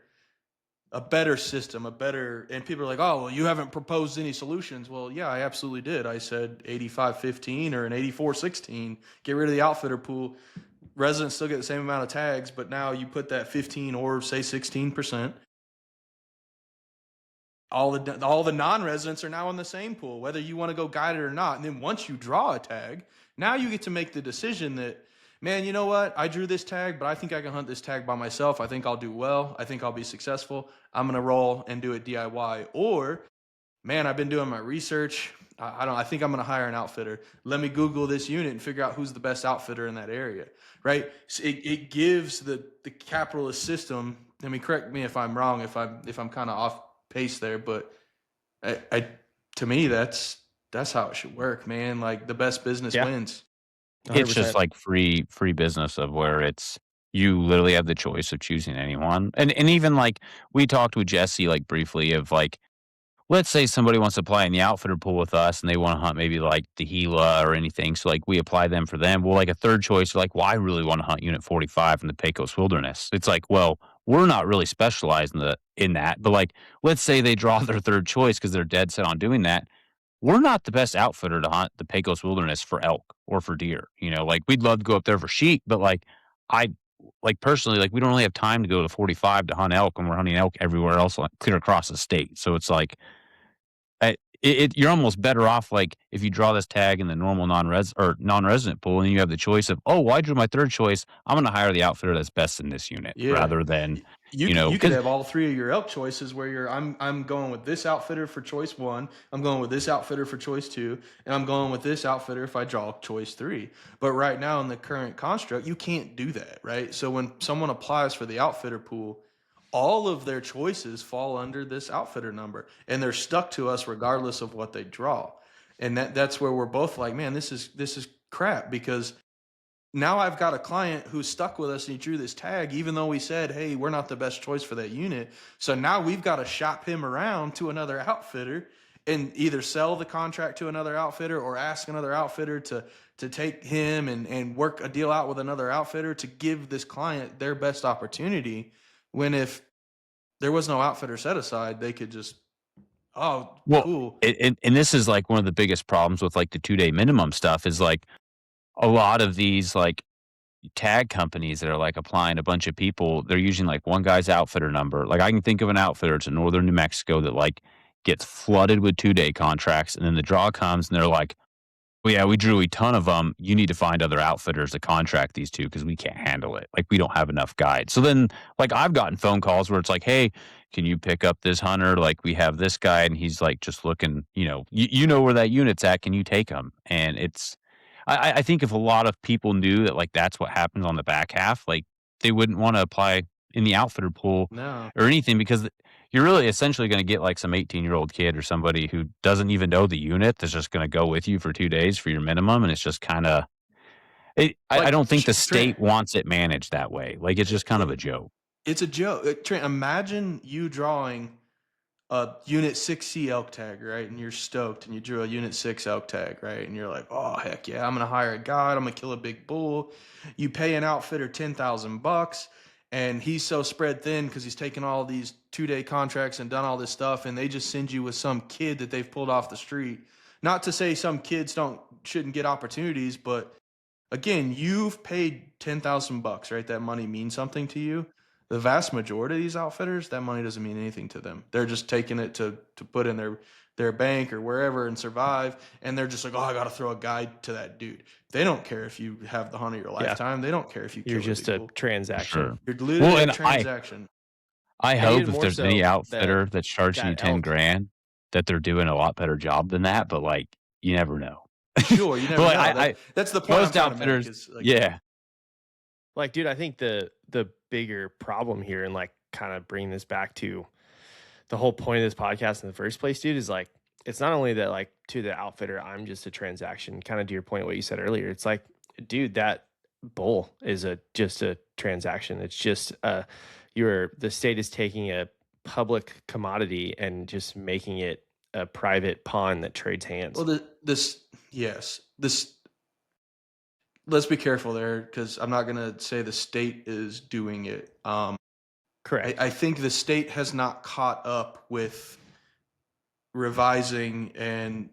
system, and people are like, oh, well, you haven't proposed any solutions. Well, yeah, I absolutely did. I said 85-15 or an 84-16. Get rid of the outfitter pool. Residents still get the same amount of tags, but now you put that 15 or say 16%. All the non-residents are now in the same pool, whether you want to go guide it or not. And then once you draw a tag, now you get to make the decision that, man, you know what? I drew this tag, but I think I can hunt this tag by myself. I think I'll do well. I think I'll be successful. I'm going to roll and do it DIY. Or, man, I've been doing my research. I think I'm going to hire an outfitter. Let me Google this unit and figure out who's the best outfitter in that area, right? So it gives the capitalist system. I mean, correct me if I'm wrong, if I'm kind of off pace there, but I to me that's how it should work, man. Like, the best business yeah, wins. It's just 100%. like free business of where it's you literally have the choice of choosing anyone. And even like we talked with Jesse like briefly of like, let's say somebody wants to apply in the outfitter pool with us and they want to hunt maybe like the Gila or anything. So like we apply them for them. Well, like a third choice, like, well, I really want to hunt Unit 45 in the Pecos Wilderness. It's like, well, we're not really specialized in that. But like, let's say they draw their third choice because they're dead set on doing that. We're not the best outfitter to hunt the Pecos Wilderness for elk or for deer. Like we'd love to go up there for sheep, but like I like personally, like we don't really have time to go to 45 to hunt elk, and we're hunting elk everywhere else, like clear across the state. So it's like you're almost better off like if you draw this tag in the normal non-resident pool, and you have the choice of, oh, well, I drew my third choice. I'm going to hire the outfitter that's best in this unit, Yeah. rather than You could because have all three of your elk choices where I'm going with this outfitter for choice one, I'm going with this outfitter for choice two, and I'm going with this outfitter if I draw choice three. But right now in the current construct, you can't do that, right? So when someone applies for the outfitter pool, all of their choices fall under this outfitter number, and they're stuck to us regardless of what they draw. And that's where we're both like, man, this is crap, because now I've got a client who's stuck with us and he drew this tag, even though we said, hey, we're not the best choice for that unit. So now we've got to shop him around to another outfitter and either sell the contract to another outfitter or ask another outfitter to take him and work a deal out with another outfitter to give this client their best opportunity. When if there was no outfitter set aside, they could just, oh, well, cool. and this is like one of the biggest problems with like the 2-day minimum stuff is like a lot of these like tag companies that are like applying a bunch of people, they're using like one guy's outfitter number. Like I can think of an outfitter, it's in northern New Mexico that like gets flooded with 2-day contracts, and then the draw comes and they're like, well, yeah, we drew a ton of them. You need to find other outfitters to contract these to because we can't handle it. Like we don't have enough guides. So then, like I've gotten phone calls where it's like, hey, can you pick up this hunter? Like we have this guy, and he's like just looking. You know where that unit's at. Can you take him? And I think if a lot of people knew that like that's what happens on the back half, like they wouldn't want to apply in the outfitter pool No. or anything because you're really essentially going to get like some 18-year-old kid or somebody who doesn't even know the unit that's just going to go with you for 2 days for your minimum. And it's just kind of, I Like, don't think the Trent, state wants it managed that way. Like it's just kind of a joke. it's a joke. Trent, imagine you drawing a Unit 6C elk tag, right? And you're stoked, and you drew a Unit 6 elk tag, right? And you're like, oh, heck yeah, I'm going to hire a guide. I'm going to kill a big bull. You pay an outfitter $10,000, and he's so spread thin because he's taken all these 2-day contracts and done all this stuff, and they just send you with some kid that they've pulled off the street. Not to say some kids shouldn't get opportunities, but again, you've paid $10,000, right? That money means something to you. the vast majority of these outfitters, that money doesn't mean anything to them. They're just taking it to put in their bank or wherever and survive. And they're just like, oh, I got to throw a guide to that dude. They don't care if you have the hunt of your lifetime. They don't care if you You're kill just a illegal. transaction. Sure. You're literally Well, a and transaction. I And hope even if more there's any so outfitter that's charging you that 10 elk. grand, that they're doing a lot better job than that, but like you never know. Sure, you never But know. like, That's the point I'm most trying to make. outfitters, Is like, yeah. Like, dude, I think the bigger problem here, and like kind of bringing this back to the whole point of this podcast in the first place, dude, is like it's not only that like to the outfitter, I'm just a transaction. Kind of to your point, what you said earlier, it's like, dude, that bull is just a transaction. It's just the state is taking a public commodity and just making it a private pawn that trades hands. well, this let's be careful there, because I'm not going to say the state is doing it. Correct. I think the state has not caught up with revising and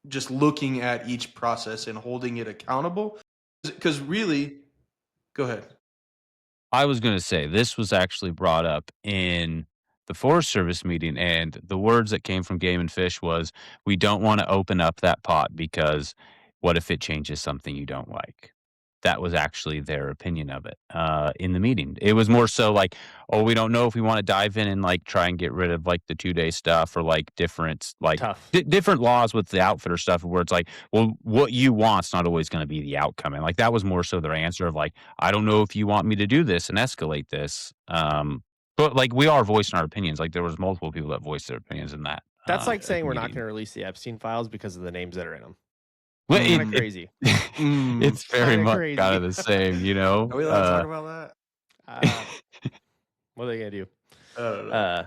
just looking at each process and holding it accountable. Because really, go ahead. I was going to say this was actually brought up in the Forest Service meeting, and the words that came from Game and Fish was, "We don't want to open up that pot because what if it changes something you don't like?" That was actually their opinion of it in the meeting. It was more so like, "Oh, we don't know if we want to dive in and like try and get rid of like the 2 day stuff or like different Tough. different laws with the outfitter stuff where it's like, well, what you want's not always going to be the outcome." And like that was more so their answer of like, I don't know if you want me to do this and escalate this. But like we are voicing our opinions. Like there was multiple people that voiced their opinions in that. That's like saying we're not meeting. going to release the Epstein files because of the names that are in them. Well, Kind of crazy. It's very Kinda much crazy. kind of the same, you know. Are we allowed to talk about that? What are they going to do? I don't know.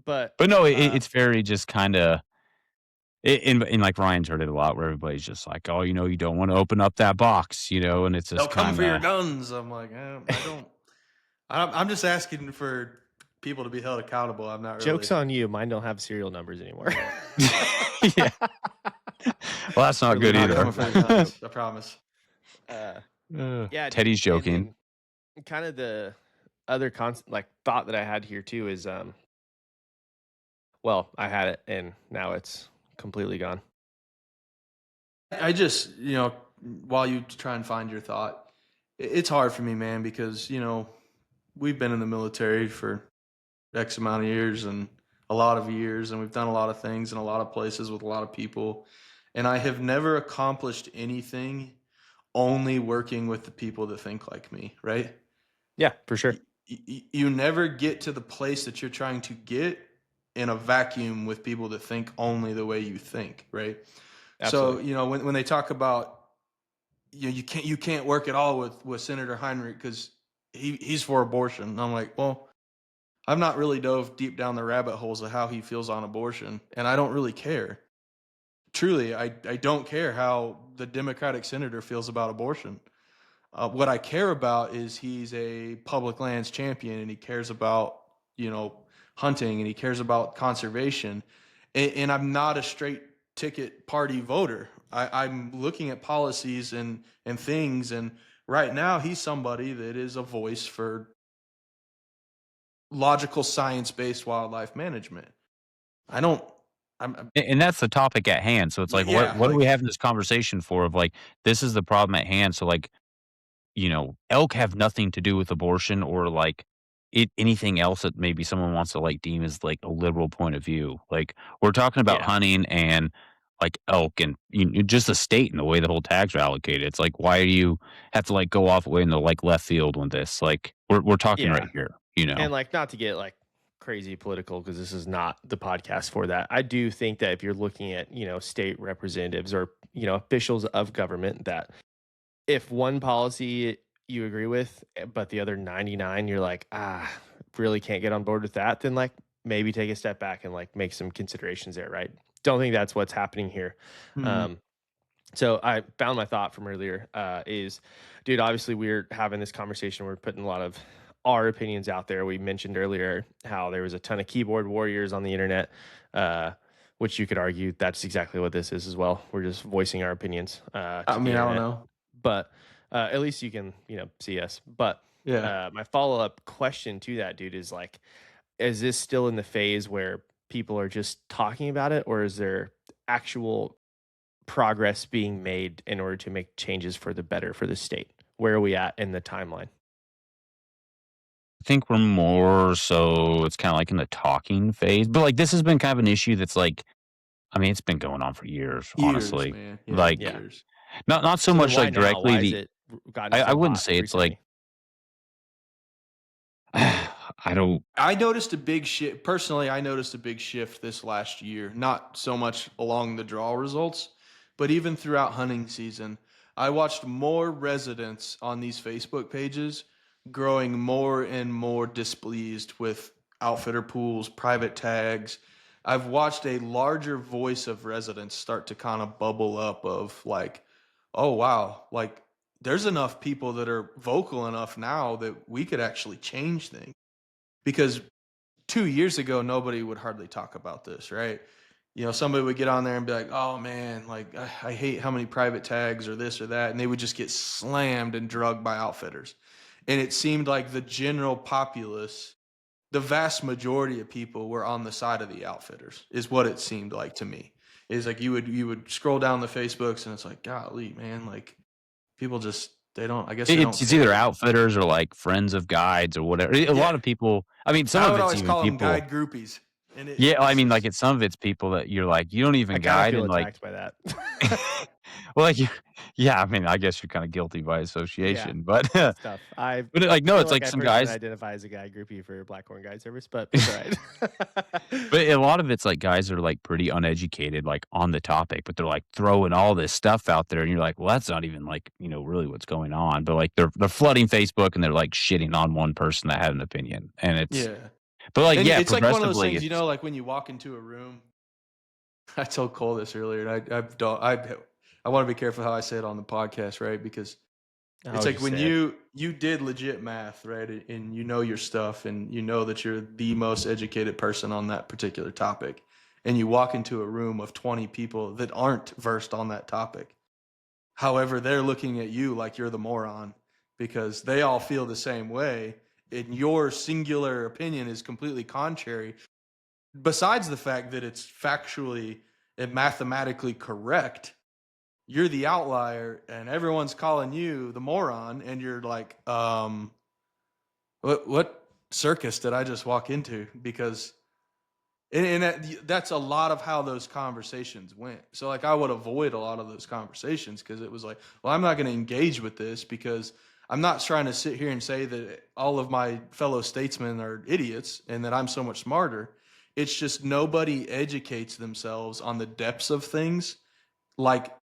But no, it's very just kind of. In like Ryan's heard it a lot, where everybody's just like, "Oh, you know, you don't want to open up that box," you know, and it's They'll just come for your kind of. guns. I'm like, I don't. I'm just asking for people to be held accountable. I'm not really. Joke's on you. Mine don't have serial numbers anymore. Yeah. Well, that's not good Not either. coming for your guns, I promise. Yeah, Teddy's dude, joking. and kind of the other thought that I had here too is well, I had it and now it's completely gone. I just, while you try and find your thought, it's hard for me, man, because, we've been in the military for X amount of years and a lot of years, and we've done a lot of things in a lot of places with a lot of people. And I have never accomplished anything only working with the people that think like me, right? Yeah, for sure. You never get to the place that you're trying to get in a vacuum with people that think only the way you think, right? Absolutely. So, when they talk about you can't work at all with Senator Heinrich because he's for abortion. And I'm like, well, I've not really dove deep down the rabbit holes of how he feels on abortion, and I don't really care. Truly, I don't care how the Democratic senator feels about abortion. What I care about is he's a public lands champion, and he cares about hunting, and he cares about conservation. And I'm not a straight ticket party voter. I'm looking at policies and things, and right now he's somebody that is a voice for logical science-based wildlife management. And that's the topic at hand. So it's like, Yeah, what are we having this conversation for? Of like, this is the problem at hand. So like, elk have nothing to do with abortion or like anything else that maybe someone wants to like deem as like a liberal point of view. Like we're talking about Yeah. hunting and like elk and just the state and the way the whole tags are allocated. It's like, why do you have to like go off way in the like left field on this? Like we're talking Yeah. right here, you know. And like not to get like crazy political because this is not the podcast for that. I do think that if you're looking at, state representatives or, officials of government, that if one policy you agree with, but the other 99, you're like, really can't get on board with that, then like maybe take a step back and like make some considerations there, right? Don't think that's what's happening here. So I found my thought from earlier is, dude, obviously we're having this conversation. We're putting a lot of our opinions out there. We mentioned earlier how there was a ton of keyboard warriors on the internet, which you could argue that's exactly what this is as well. We're just voicing our opinions. I don't know. But at least you can, see us. But Yeah. my follow-up question to that, dude, is like, is this still in the phase where people are just talking about it, or is there actual progress being made in order to make changes for the better for the state? Where are we at in the timeline? I think we're more so it's kinda like in the talking phase, but, like, this has been kind of an issue that's, like I mean, it's been going on for years, Years, honestly. man. Yeah, Like, Yeah. years. not so So then much, why like, now? directly Why is the it gotten I so wouldn't hot say it's like recently? I don't I noticed a big shift. Personally, I noticed a big shift this last year. Not so much along the draw results, but even throughout hunting season. I watched more residents on these Facebook pages growing more and more displeased with outfitter pools, private tags. I've watched a larger voice of residents start to kind of bubble up of like, oh wow, like there's enough people that are vocal enough now that we could actually change things. Because 2 years ago, nobody would hardly talk about this, right? You know, somebody would get on there and be like, "Oh man, like I hate how many private tags or this or that," and they would just get slammed and drugged by outfitters. And it seemed like the general populace, the vast majority of people, were on the side of the outfitters. Is what it seemed like to me. Is like you would scroll down the Facebooks and it's like, golly, man, like people just they don't. I guess they don't it's either care. outfitters or, like, friends of guides or whatever. A Yeah, lot of people I mean, some I of would it's always even call them people guide groupies, and yeah, I it's mean, like, just it's some of it's people that you're like, you don't I even kind of guide feel and, like attacked by that. well, like, you yeah, I mean, I guess you're kinda guilty by Yeah, association, but it's tough. I like, no, feel it's like like I some personally guys identify as a guy groupie for Blackhorn Guide Service, but it's all right. but a lot of it's like guys are like pretty uneducated, like on the topic, but they're like throwing all this stuff out there, and you're like, well, that's not even like really what's going on. But like they're flooding Facebook and they're like shitting on one person that had an opinion, and it's yeah. but like And yeah, it's like one of those progressively things, it's like when you walk into a room. I told Cole this earlier, and I want to be careful how I say it on the podcast, right? Because How it's would like you when say it? you did legit math, right, and you know your stuff, and you know that you're the most educated person on that particular topic, and you walk into a room of 20 people that aren't versed on that topic. However, they're looking at you like you're the moron because they all feel the same way, and your singular opinion is completely contrary. Besides the fact that it's factually and mathematically correct, you're the outlier, and everyone's calling you the moron, and you're like, what circus did I just walk into? Because that's a lot of how those conversations went. So like I would avoid a lot of those conversations because it was like, well, I'm not going to engage with this because I'm not trying to sit here and say that all of my fellow statesmen are idiots and that I'm so much smarter. It's just nobody educates themselves on the depths of things like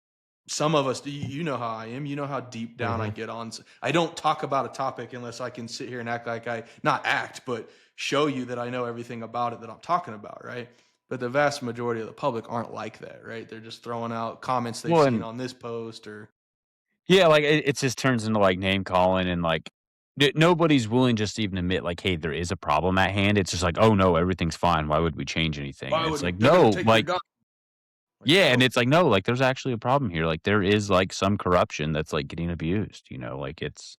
some of us do. You know how I am. You know how deep down I Mhm. get on. I don't talk about a topic unless I can sit here and act like I not act, but show you that I know everything about it that I'm talking about, right? But the vast majority of the public aren't like that, right? They're just throwing out comments they've well seen and on this post or yeah, like it just turns into like name calling and like nobody's willing just to even admit like, hey, there is a problem at hand. It's just like, oh no, everything's fine. Why would we change anything? why And it's would like, they're going to no, take your like gun? Like, yeah, and no. it's like, no, like there's actually a problem here. Like there is like some corruption that's like getting abused, like it's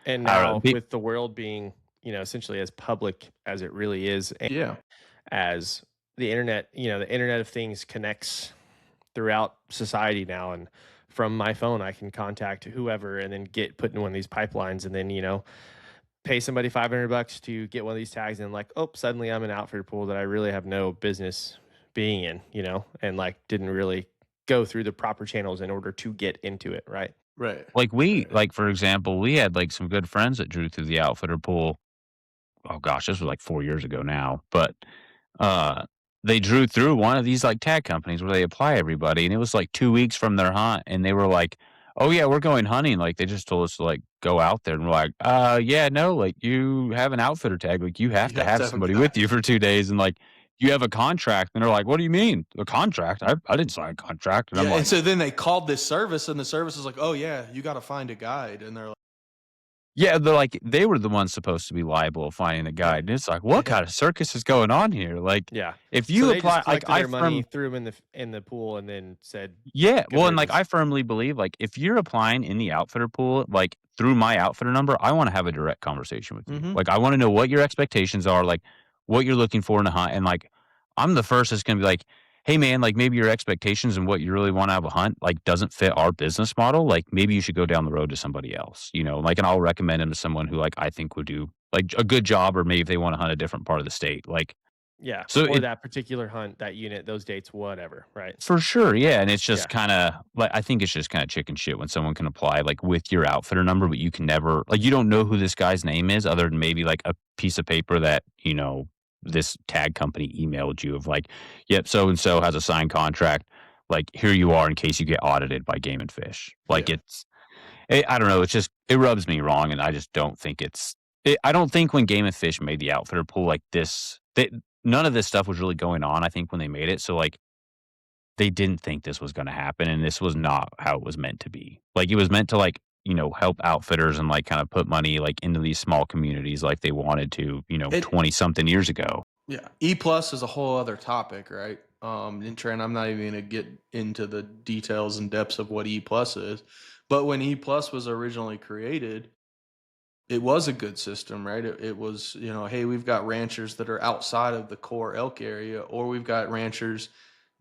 And I don't know. now with the world being, essentially as public as it really is, and Yeah. as the internet, the internet of things connects throughout society now, and from my phone I can contact whoever and then get put in one of these pipelines, and then pay somebody $500 to get one of these tags, and like, oh, suddenly I'm an outfitter pool that I really have no business being in, and like didn't really go through the proper channels in order to get into it, right? Right. Like we Right. like for example, we had like some good friends that drew through the outfitter pool. Oh gosh, this was like 4 years ago now, but uh they drew through one of these like tag companies where they apply everybody, and it was like 2 weeks from their hunt, and they were like, oh yeah, we're going hunting. Like they just told us to like go out there, and we're like, yeah, no, like you have an outfitter tag, like you have You to have to have have a somebody guy. with you for 2 days, and like you have a contract. And they're like, what do you mean a contract? I didn't sign a contract. And I'm Yeah, and like, so then they called this service, and the service is like, "Oh yeah, you got to find a guide," and they're like, Yeah, they're like they were the ones supposed to be liable of finding the guide, and it's like, what kind of circus is going on here? Like, Yeah. if So you they just apply, like collected their money, threw them in the pool, and then said, yeah, "Good well, and like riddance." I firmly believe, like if you're applying in the outfitter pool, like through my outfitter number, I want to have a direct conversation with you. Mm-hmm. Like I want to know what your expectations are, like what you're looking for in a hunt, and like I'm the first that's gonna be like, hey man, like maybe your expectations and what you really want out of a hunt like doesn't fit our business model. Like maybe you should go down the road to somebody else, you know. Like, and I'll recommend him to someone who like I think would do like a good job, or maybe if they want to hunt a different part of the state, like Yeah, so or it that particular hunt, that unit, those dates, whatever, right? For sure, yeah, and it's Yeah. just kinda like, I think it's just kinda chicken shit when someone can apply, like, with your outfitter number, but you can never like, you don't know who this guy's name is other than maybe, like, a piece of paper that, you know, this tag company emailed you of like, "Yep, so and so has a signed contract, like, here you are in case you get audited by Game and Fish." Like, Yeah. I don't know, it's just it rubs me wrong, and I just don't think I don't think when Game and Fish made the outfitter pool like this, none of this stuff was really going on, I think, when they made it, so, like, they didn't think this was gonna happen, and this was not how it was meant to be. Like, it was meant to, like, you know, help outfitters and, like, kinda put money, like, into these small communities like they wanted to, you know, It 20 something years ago. Yeah, E plus is a whole other topic, right? And Trent, I'm not even gonna get into the details and depths of what E plus is, but when E plus was originally created, it was a good system, right? It was, you know, hey, we've got ranchers that are outside of the core elk area, or we've got ranchers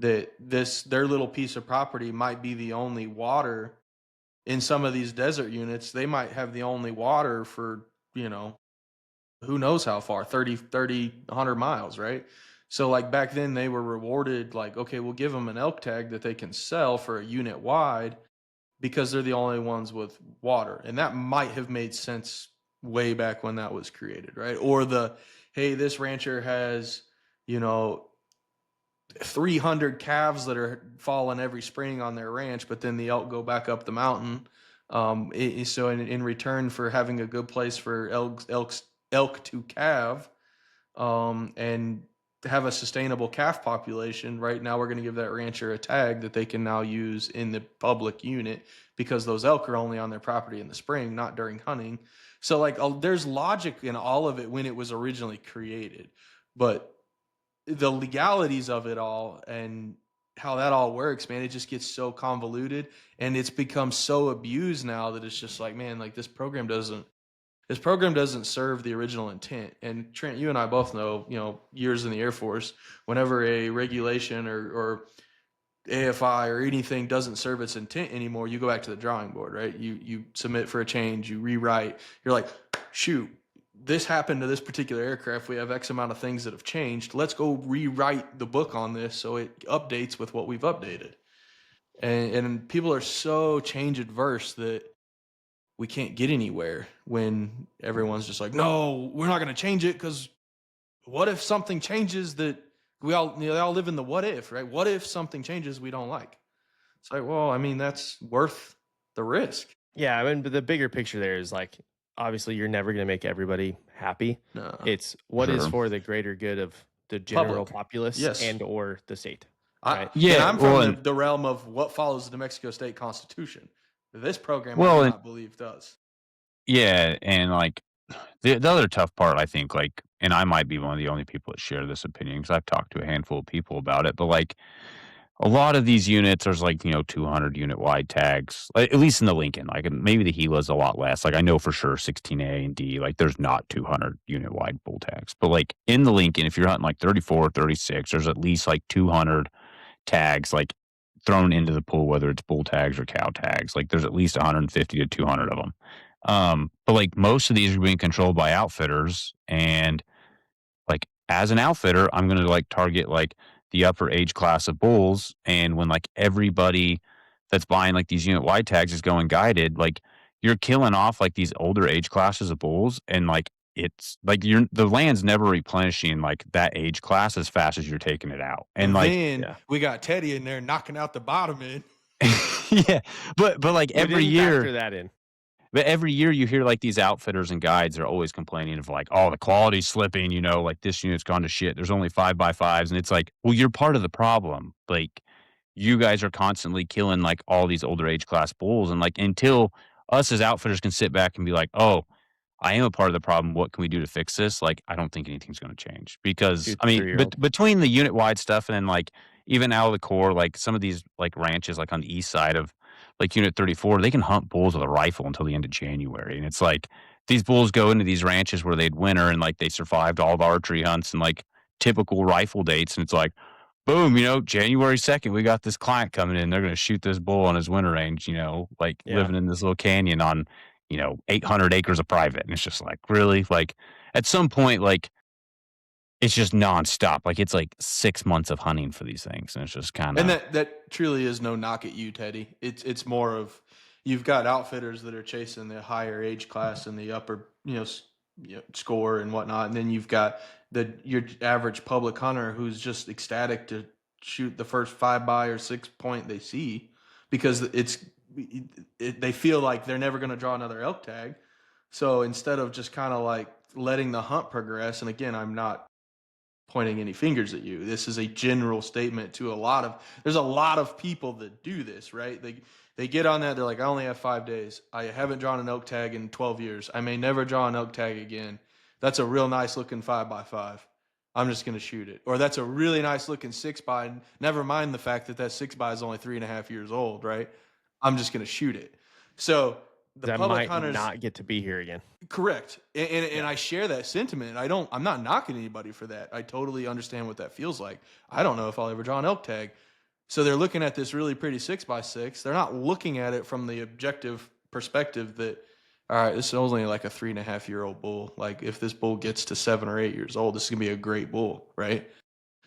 that their little piece of property might be the only water in some of these desert units. They might have the only water for, you know, who knows how far, 100 miles, right? So like back then they were rewarded like, okay, we'll give them an elk tag that they can sell for a unit wide because they're the only ones with water. And that might have made sense way back when that was created, right? Or hey, this rancher has, you know, 300 calves that are falling every spring on their ranch, but then the elk go back up the mountain. So in return for having a good place for elk to calve, and have a sustainable calf population, right now we're going to give that rancher a tag that they can now use in the public unit because those elk are only on their property in the spring, not during hunting. So like there's logic in all of it when it was originally created, but the legalities of it all and how that all works, man, it just gets so convoluted and it's become so abused now that it's just like, man, like this program doesn't serve the original intent. And Trent, you and I both know, you know, years in the Air Force, whenever a regulation or AFI or anything doesn't serve its intent anymore, you go back to the drawing board, right? You submit for a change, you rewrite. You're like, shoot, this happened to this particular aircraft. We have X amount of things that have changed. Let's go rewrite the book on this so it updates with what we've updated. And people are so change adverse that we can't get anywhere when everyone's just like, no, we're not going to change it because what if something changes that we all, you know, they all live in the what if, right? What if something changes we don't like? It's like, well, I mean, that's worth the risk. Yeah, I mean, but the bigger picture there is like, obviously, you're never going to make everybody happy. No. It's what is Sure. for the greater good of the general Public. populace Yes. and or the state. I, Right? Yeah, and I'm well, from and the realm of what follows the New Mexico State Constitution. This program, I well, do and not believe does. yeah, and like the other tough part, I think, like, and I might be one of the only people that share this opinion because I've talked to a handful of people about it, but like a lot of these units, there's like, you know, 200 unit wide tags, like, at least in the Lincoln. Like maybe the Gila's a lot less. Like I know for sure 16A and D, like there's not 200 unit wide bull tags. But like in the Lincoln, if you're hunting like 34, 36, there's at least like 200 tags like thrown into the pool, whether it's bull tags or cow tags. Like there's at least 150 to 200 of them. But like most of these are being controlled by outfitters, and like as an outfitter, I'm going to like target like the upper age class of bulls. And when like everybody that's buying like these unit wide tags is going guided, like you're killing off like these older age classes of bulls. And like it's like the land's never replenishing like that age class as fast as you're taking it out. And like, then yeah. we got Teddy in there knocking out the bottom end. yeah, but like We every didn't year, factor that in. but every year you hear like these outfitters and guides are always complaining of like, oh, the quality's slipping, you know, like this unit's gone to shit. There's only 5x5s. And it's like, well, you're part of the problem. Like you guys are constantly killing like all these older age class bulls. And like until us as outfitters can sit back and be like, oh, I am a part of the problem. What can we do to fix this? Like, I don't think anything's going to change because, 2 I to mean, 3-year-old. between the unit wide stuff and then like even out of the core, like some of these like ranches, like on the east side of like Unit 34, they can hunt bulls with a rifle until the end of January. And it's like these bulls go into these ranches where they'd winter and like they survived all the archery hunts and like typical rifle dates. And it's like, boom, January 2nd, we got this client coming in. They're going to shoot this bull on his winter range, like Yeah. living in this little canyon on, 800 acres of private. And it's just like, really? Like, at some point, like, it's just nonstop. Like, it's like 6 months of hunting for these things. And it's just kind And of, that truly is no knock at you, Teddy. It's more of you've got outfitters that are chasing the higher age class and the upper score and whatnot, and then you've got your average public hunter who's just ecstatic to shoot the first 5 by or 6 point they see because they feel like they're never going to draw another elk tag. So instead of just kind of like letting the hunt progress, and again, I'm not pointing any fingers at you. This is a general statement to there's a lot of people that do this, right? They get on that, they're like, I only have 5 days. I haven't drawn an elk tag in 12 years. I may never draw an elk tag again. That's a real nice looking 5x5. I'm just going to shoot it. Or that's a really nice looking 6 by. Never mind the fact that 6 by is only 3.5 years old, right? I'm just going to shoot it. So the That public might hunters not get to be here again. correct. And I share that sentiment. I'm not knocking anybody for that. I totally understand what that feels like. I don't know if I'll ever draw an elk tag. So they're looking at this really pretty 6x6. They're not looking at it from the objective perspective that, all right, this is only like a 3.5 year old bull. Like if this bull gets to 7 or 8 years old, this is gonna be a great bull, right?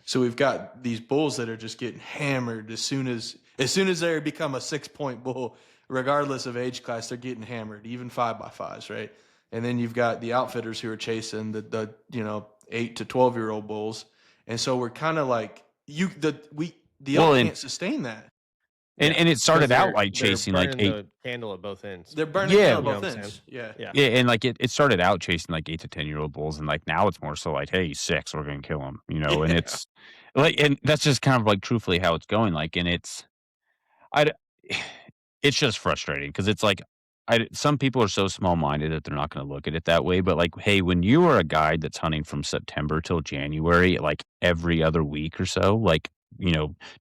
So we've got these bulls that are just getting hammered as soon as they become a 6 point bull, regardless of age class, they're getting hammered, even 5x5s, right? And then you've got the outfitters who are chasing the 8 to 12 year old bulls, and so we're kind of like the well, elk and, can't sustain that. and, Yeah, and it because started out like they're chasing like burning eight. the candle at both ends. They're burning Yeah. candle You know both what I'm saying? ends. Yeah. Yeah. Yeah, and like it started out chasing like 8 to 10-year-old bulls, and like now it's more so like, hey, he's 6, we're gonna kill him, and Yeah. it's like, and that's just kind of like truthfully how it's going. Like, and I, d- it's just frustrating because it's like, some people are so small minded that they're not going to look at it that way. But like, hey, when you are a guide that's hunting from September till January, like every other week or so, like,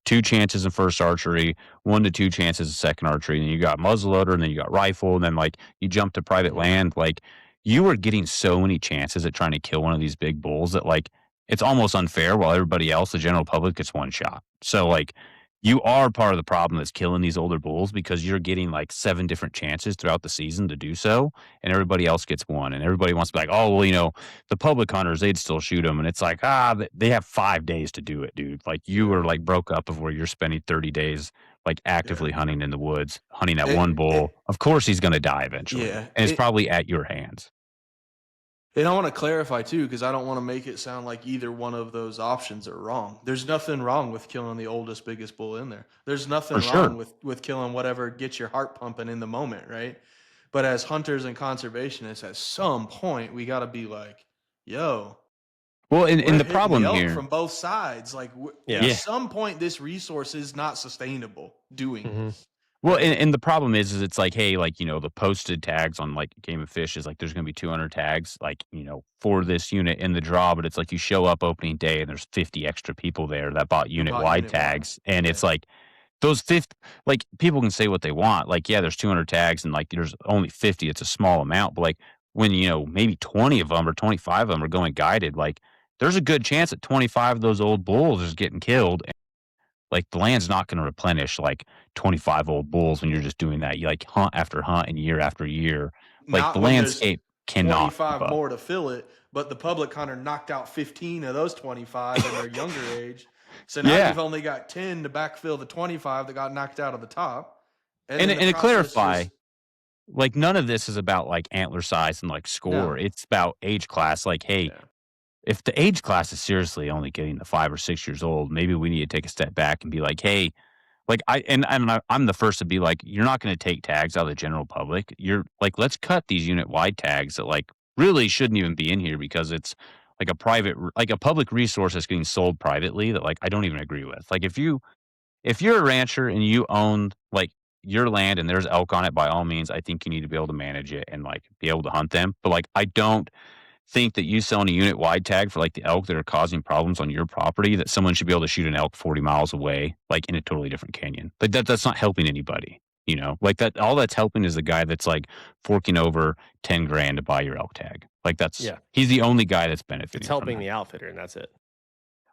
2 chances in first archery, 1 to 2 chances in second archery, and then you got muzzleloader, and then you got rifle, and then like you jump to private Mhm. land, like you are getting so many chances at trying to kill one of these big bulls that like it's almost unfair while everybody else, the general public, gets one shot. So like you are part of the problem that's killing these older bulls because you're getting like 7 different chances throughout the season to do so, and everybody else gets one. And everybody wants to be like, oh, well, the public hunters, they'd still shoot them. And it's like, they have 5 days to do it, dude. Like you Yeah. were like broke up of where you're spending 30 days like Yeah. actively hunting in the woods, hunting that one It, bull. it, Of course, he's going to die eventually, yeah. and it's probably at your hands. And I want to clarify too, because I don't want to make it sound like either one of those options are wrong. There's nothing wrong with killing the oldest, biggest bull in there. There's nothing For sure. wrong with killing whatever gets your heart pumping in the moment, right? But as hunters and conservationists, at some point we got to be like, "Yo, Well, and we're the hitting the problem elk here, from both sides. Like, Yeah. at yeah. some point, this resource is not sustainable doing Mhm. this, Well, right?" and the problem is it's like, hey, like, the posted tags on like Game of Fish is like there's gonna be 200 tags, like, for this unit in the draw, but it's like you show up opening day and there's 50 extra people there that bought Who unit bought wide unit wide? tags. And Yeah, it's like those 50, like people can say what they want. Like, yeah, there's 200 tags and like there's only 50. It's a small amount, but like when, maybe 20 of them or 25 of them are going guided, like there's a good chance that 25 of those old bulls is getting killed. Like, the land's not gonna replenish, like, 25 old bulls when you're just doing that. You, like, hunt after hunt and year after year. Like, the not when there's landscape cannot keep 25 up. more to fill it, but the public hunter knocked out 15 of those 25 in their younger age. So now Yeah. you've only got 10 to backfill the 25 that got knocked out of the top. And And then and the to process clarify, just like, none of this is about, like, antler size and, like, score. no. It's about age class. Like, hey, Yeah. if the age class is seriously only getting to 5 or 6 years old, maybe we need to take a step back and be like, "Hey," like, I'm the first to be like, "You're not gonna take tags out of the general public. You're like, let's cut these unit-wide tags that, like, really shouldn't even be in here because it's, like, a public resource that's getting sold privately that, like, I don't even agree with." Like, if you're a rancher and you own, like your land and there's elk on it, by all means, I think you need to be able to manage it and like be able to hunt them. But like, I don't think that you selling a unit wide tag for like the elk that are causing problems on your property, that someone should be able to shoot an elk 40 miles away, like in a totally different canyon. Like that's not helping anybody. Like that, all that's helping is the guy that's like forking over 10 grand to buy your elk tag. Like Yeah. he's the only guy that's It's benefiting from helping that. the outfitter, and that's it.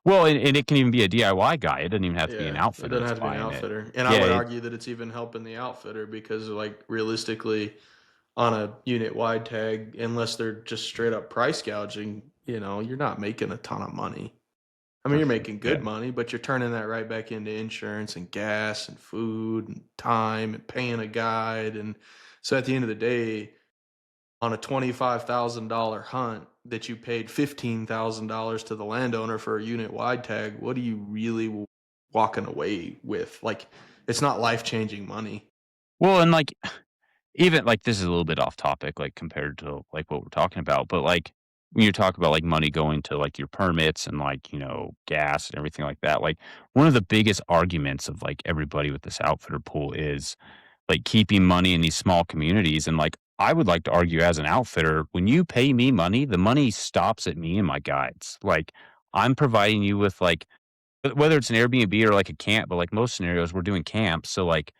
Well, and it can even be a DIY guy. It doesn't even have to be an Yeah, it outfitter doesn't that's have to be an buying it. outfitter. And I Yeah, would argue that it's even helping the outfitter because, like, realistically, on a unit wide tag, unless they're just straight up price gouging, you're not making a ton of money. I mean, you're making good Yeah. money, but you're turning that right back into insurance and gas and food and time and paying a guide. And so at the end of the day, on a $25,000 hunt that you paid $15,000 to the landowner for a unit wide tag, what are you really walking away with? Like, it's not life changing money. Well, and like, even like this is a little bit off topic, like compared to like what we're talking about, but like when you talk about like money going to like your permits and like, gas and everything like that, like one of the biggest arguments of like everybody with this outfitter pool is like keeping money in these small communities. And like, I would like to argue as an outfitter, when you pay me money, the money stops at me and my guides. Like, I'm providing you with like, whether it's an Airbnb or like a camp, but like most scenarios, we're doing camps. So like,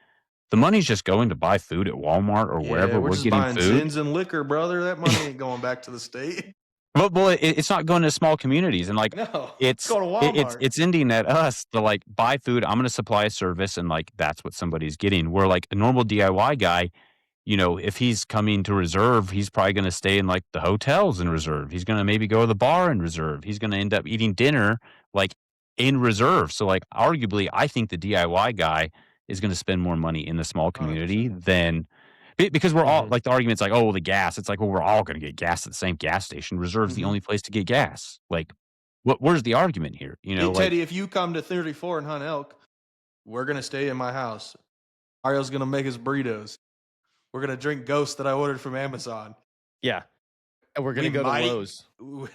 the money's just going to buy food at Walmart or Yeah, wherever we're we're just getting buying food. zins and liquor, brother. That money ain't going back to the state. Well, it's not going to small communities, and like No, it's it's going to Walmart. it's ending at us to like buy food. I'm going to supply a service, and like that's what somebody's getting. Where like a normal DIY guy, if he's coming to reserve, he's probably going to stay in like the hotels in reserve. He's going to maybe go to the bar in reserve. He's going to end up eating dinner like in reserve. So like arguably, I think the DIY guy is going to spend more money in the small community 100%. than because we're all Mhm. like the argument's like, oh, well, the gas. It's like, well, we're all going to get gas at the same gas station. Reserve's the Mhm. only place to get gas. Like, where's the argument here? Hey, Like, Teddy, if you come to 34 and hunt elk, we're going to stay in my house. Mario's going to make us burritos. We're going to drink Ghost that I ordered from Amazon. Yeah. And we're gonna We go might- to Lowe's. We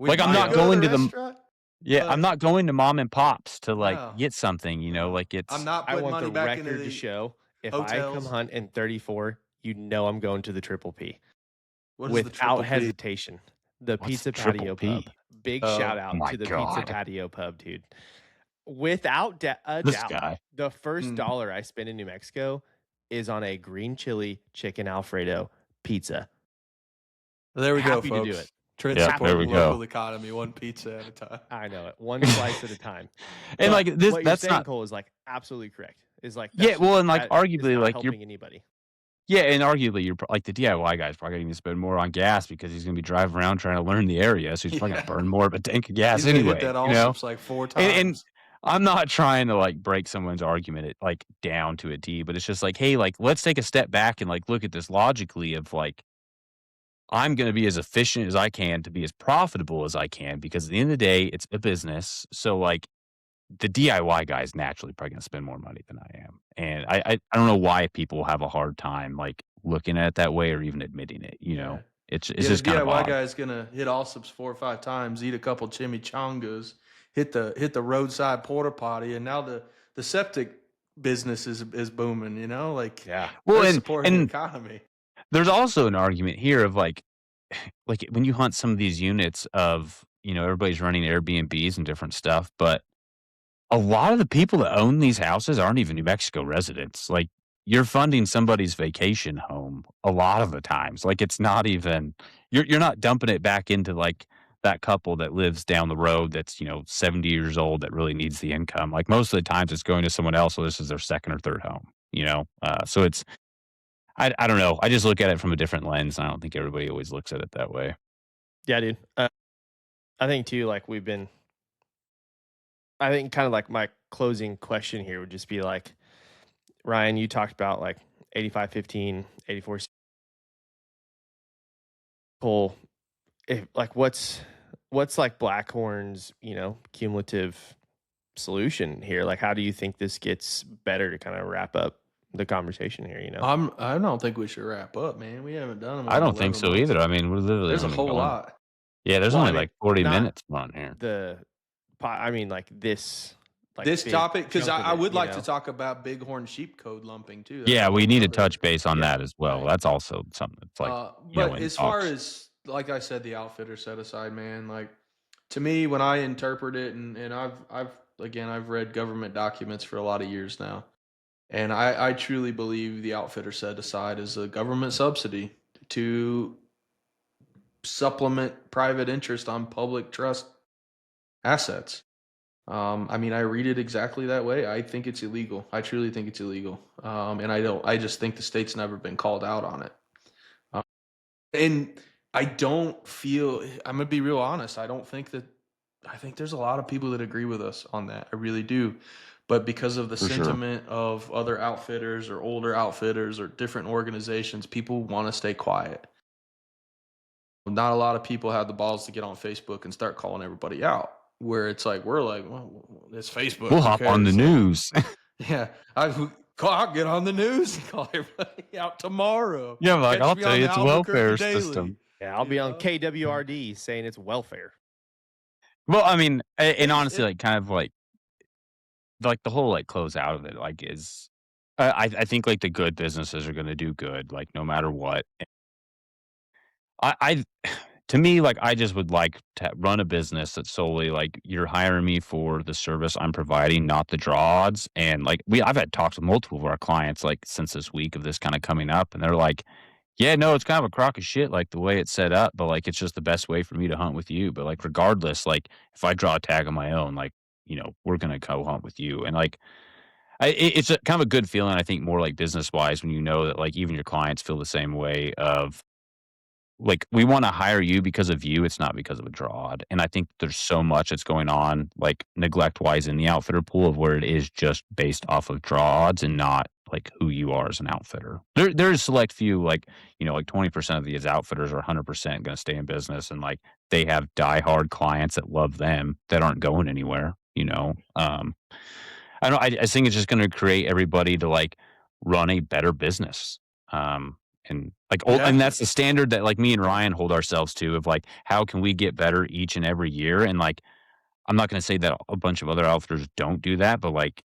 Like, I'm might not go going to to the- restaurant, yeah, but I'm not going to mom and pops to like No. get something. No. Like it's. I'm not I putting want money the back into record to the show if I come hotels. hunt in 34, I'm going to the Triple P What is the without Triple P? hesitation. The What's Pizza the Triple Patio P? Pub. Big Oh, shout out my to the Pizza God. Patio Pub, dude. Without a This doubt, guy. the first Mm. dollar I spend in New Mexico is on a green chili chicken Alfredo pizza. There we go, Happy to folks. do it. Trent Yeah, supporting there we local go. economy, one pizza at a time. I know it. One slice at a time. And But like this, what you're that's saying, not. Cole, is like absolutely correct. Is like Yeah, well, and like that is arguably, not like you're. helping anybody. Yeah, and arguably, like the DIY guy's probably going to spend more on gas because he's going to be driving around trying to learn the area, so he's probably going Yeah. to burn more of a tank of gas He's gonna anyway. hit that you know? Allsup's like 4 times. And I'm not trying to like break someone's argument like down to a T, but it's just like, hey, like let's take a step back and like look at this logically of like I'm going to be as efficient as I can to be as profitable as I can because at the end of the day, it's a business. So like the DIY guy is naturally probably going to spend more money than I am, and I don't know why people have a hard time like looking at it that way or even admitting it. Yeah. It's Yeah, just the kind of DIY odd. guy's gonna hit Allsup's 4 or 5 times, eat a couple chimichangas, hit the roadside porta potty, and now the septic business is booming. Like Yeah. Well, they're and supporting the and economy. there's also an argument here of like when you hunt some of these units of everybody's running Airbnbs and different stuff, but a lot of the people that own these houses aren't even New Mexico residents. Like you're funding somebody's vacation home a lot of the times. Like it's not even you're not dumping it back into like that couple that lives down the road that's 70 years old that really needs the income. Like most of the times it's going to someone else, so this is their second or third home. So it's I don't know. I just look at it from a different lens. And I don't think everybody always looks at it that way. Yeah, dude. I think too, like I think kind of like my closing question here would just be like, Ryan, you talked about like 85-15, 84. Cole, like what's like Blackhorn's, cumulative solution here? Like, how do you think this gets better to kind of wrap up the conversation here? I don't think we should wrap up, man. We haven't done them. I don't think so either. I mean, we're literally There's a only whole going- lot. Yeah, there's Well, only I mean, like 40 not minutes on here. I mean, like this, like this big topic, because chunk of I it, would you like to know? talk about bighorn sheep code lumping too. That's Yeah, a we whole need to nother. touch base on Yeah. that as well. Right. That's also something that's like, But in as far talks. as, like I said, the outfitter set aside, man, like to me, when I interpret it, and I've read government documents for a lot of years now, and I truly believe the outfitter set aside is a government subsidy to supplement private interest on public trust assets. I mean, I read it exactly that way. I think it's illegal. I truly think it's illegal. And I don't. I just think the state's never been called out on it. And I don't feel. I'm gonna be real honest. I don't think that. I think there's a lot of people that agree with us on that. I really do. But because of the For sure. sentiment of other outfitters or older outfitters or different organizations, people want to stay quiet. Not a lot of people have the balls to get on Facebook and start calling everybody out. Where it's like we're like, well, it's Facebook. We'll Who hop on the cares? Like, news. yeah, I'll get on the news and call everybody out tomorrow. Yeah, like, Catch I'll me tell on you, the it's a Albuquerque welfare Daily. system. Yeah, I'll You be on know? KWRD saying it's welfare. Well, I mean, and It's- honestly, it- like, kind of like the whole like close out of it, like, is I think like the good businesses are going to do good, like no matter what. I to me, like, I just would like to run a business that's solely like you're hiring me for the service I'm providing, not the draw odds. And like I've had talks with multiple of our clients like since this week of this kind of coming up, and they're like, yeah, no, it's kind of a crock of shit, like the way it's set up, but like it's just the best way for me to hunt with you. But like regardless, like if I draw a tag on my own, like, we're gonna go hunt with you. And like it's a kind of a good feeling, I think, more like business wise when you know that like even your clients feel the same way of like we want to hire you because of you. It's not because of a draw. And I think there's so much that's going on, like neglect wise in the outfitter pool of where it is just based off of draw odds and not like who you are as an outfitter. There's select few, like, like 20% of these outfitters are 100% going to stay in business. And like they have diehard clients that love them that aren't going anywhere. I don't, I think it's just going to create everybody to like run a better business. And like, You have and to. that's the standard that like me and Ryan hold ourselves to of like, how can we get better each and every year? And like, I'm not going to say that a bunch of other outfitters don't do that, but like,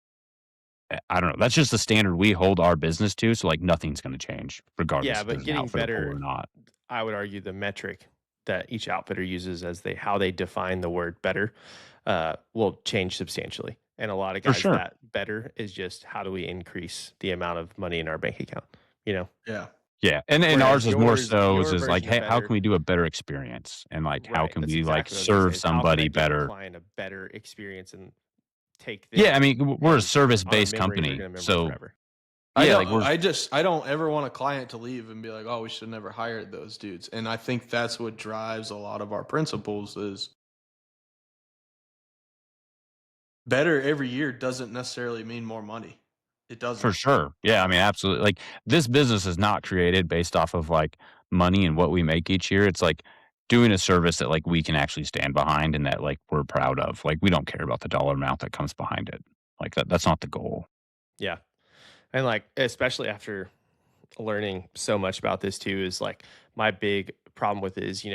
I don't know. That's just the standard we hold our business to. So like, nothing's going to change regardless Yeah, if but there's an getting outfitter pool or better, not. I would argue the metric that each outfitter uses as how they define the word better will change substantially. And a lot of For guys sure. that better is just how do we increase the amount of money in our bank account, Yeah. Yeah. And Whereas ours is more so your is like, version of hey, how better, can we do a better experience? And like, how right? can That's we like exactly what I was gonna say, serve is how can I somebody give a better? client a better experience and take Yeah. I them mean, we're a and service on a based memory they're company. gonna remember So forever. yeah, like I don't ever want a client to leave and be like, oh, we should never hired those dudes. And I think that's what drives a lot of our principles is better every year doesn't necessarily mean more money. It doesn't. for sure. Yeah. I mean, absolutely. Like this business is not created based off of like money and what we make each year. It's like doing a service that like we can actually stand behind and that like we're proud of. Like we don't care about the dollar amount that comes behind it. Like that's not the goal. Yeah. And like, especially after learning so much about this too, is like my big problem with it is,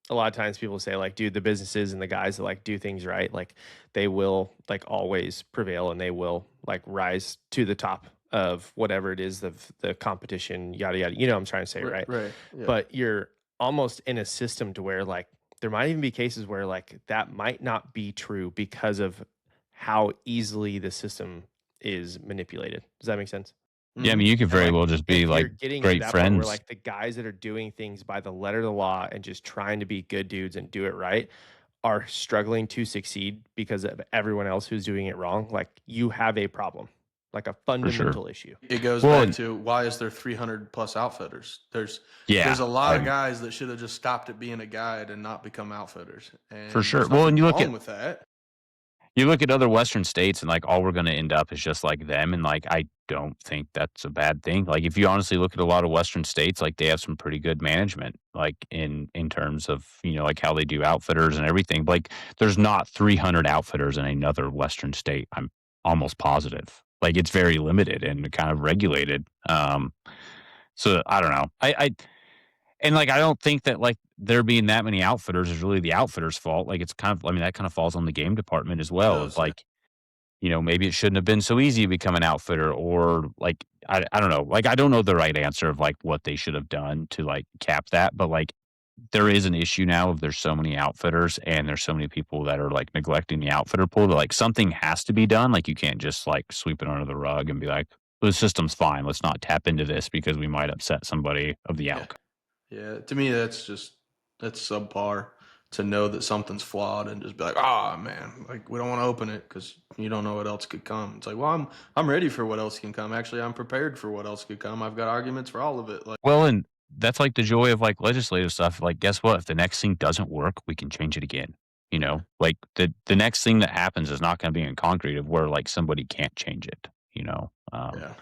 a lot of times people say like, dude, the businesses and the guys that like do things right, like they will like always prevail and they will like rise to the top of whatever it is of the competition, yada yada. You know what I'm trying to say, right? Right. Yeah. But you're almost in a system to where like there might even be cases where like that might not be true because of how easily the system is manipulated. Does that make sense? Yeah. I mean, you could very like, well just be if like you're getting to great that point where friends. like the guys that are doing things by the letter of the law and just trying to be good dudes and do it right are struggling to succeed because of everyone else who's doing it wrong, like you have a problem, like a fundamental issue. It goes Well, back to why is there 300 plus outfitters? There's Yeah. a lot of guys that should have just stopped at being a guide and not become outfitters. And For sure. there's Well, and nothing you look wrong at with that. You look at other Western states and like all we're going to end up is just like them. And like, I don't think that's a bad thing. Like if you honestly look at a lot of Western states, like they have some pretty good management, like in terms of, like how they do outfitters and everything. Like there's not 300 outfitters in another Western state. I'm almost positive. Like it's very limited and kind of regulated. So I don't know. And like I don't think that like there being that many outfitters is really the outfitters' fault. Like it's kind of, I mean, that kind of falls on the game department as well. does, Of like maybe it shouldn't have been so easy to become an outfitter, or like, I don't know. Like, I don't know the right answer of like what they should have done to like cap that, but like there is an issue now of there's so many outfitters and there's so many people that are like neglecting the outfitter pool that like something has to be done. Like you can't just like sweep it under the rug and be like, the system's fine. Let's not tap into this because we might upset somebody of the Yeah. outcome. Yeah, to me, that's subpar to know that something's flawed and just be like, "Ah, man, like we don't want to open it because you don't know what else could come." It's like, well, I'm ready for what else can come. Actually, I'm prepared for what else could come. I've got arguments for all of it. Like, Well, and that's like the joy of like legislative stuff. Like, guess what? If the next thing doesn't work, we can change it again. Like the next thing that happens is not going to be in concrete of where like somebody can't change it. yeah,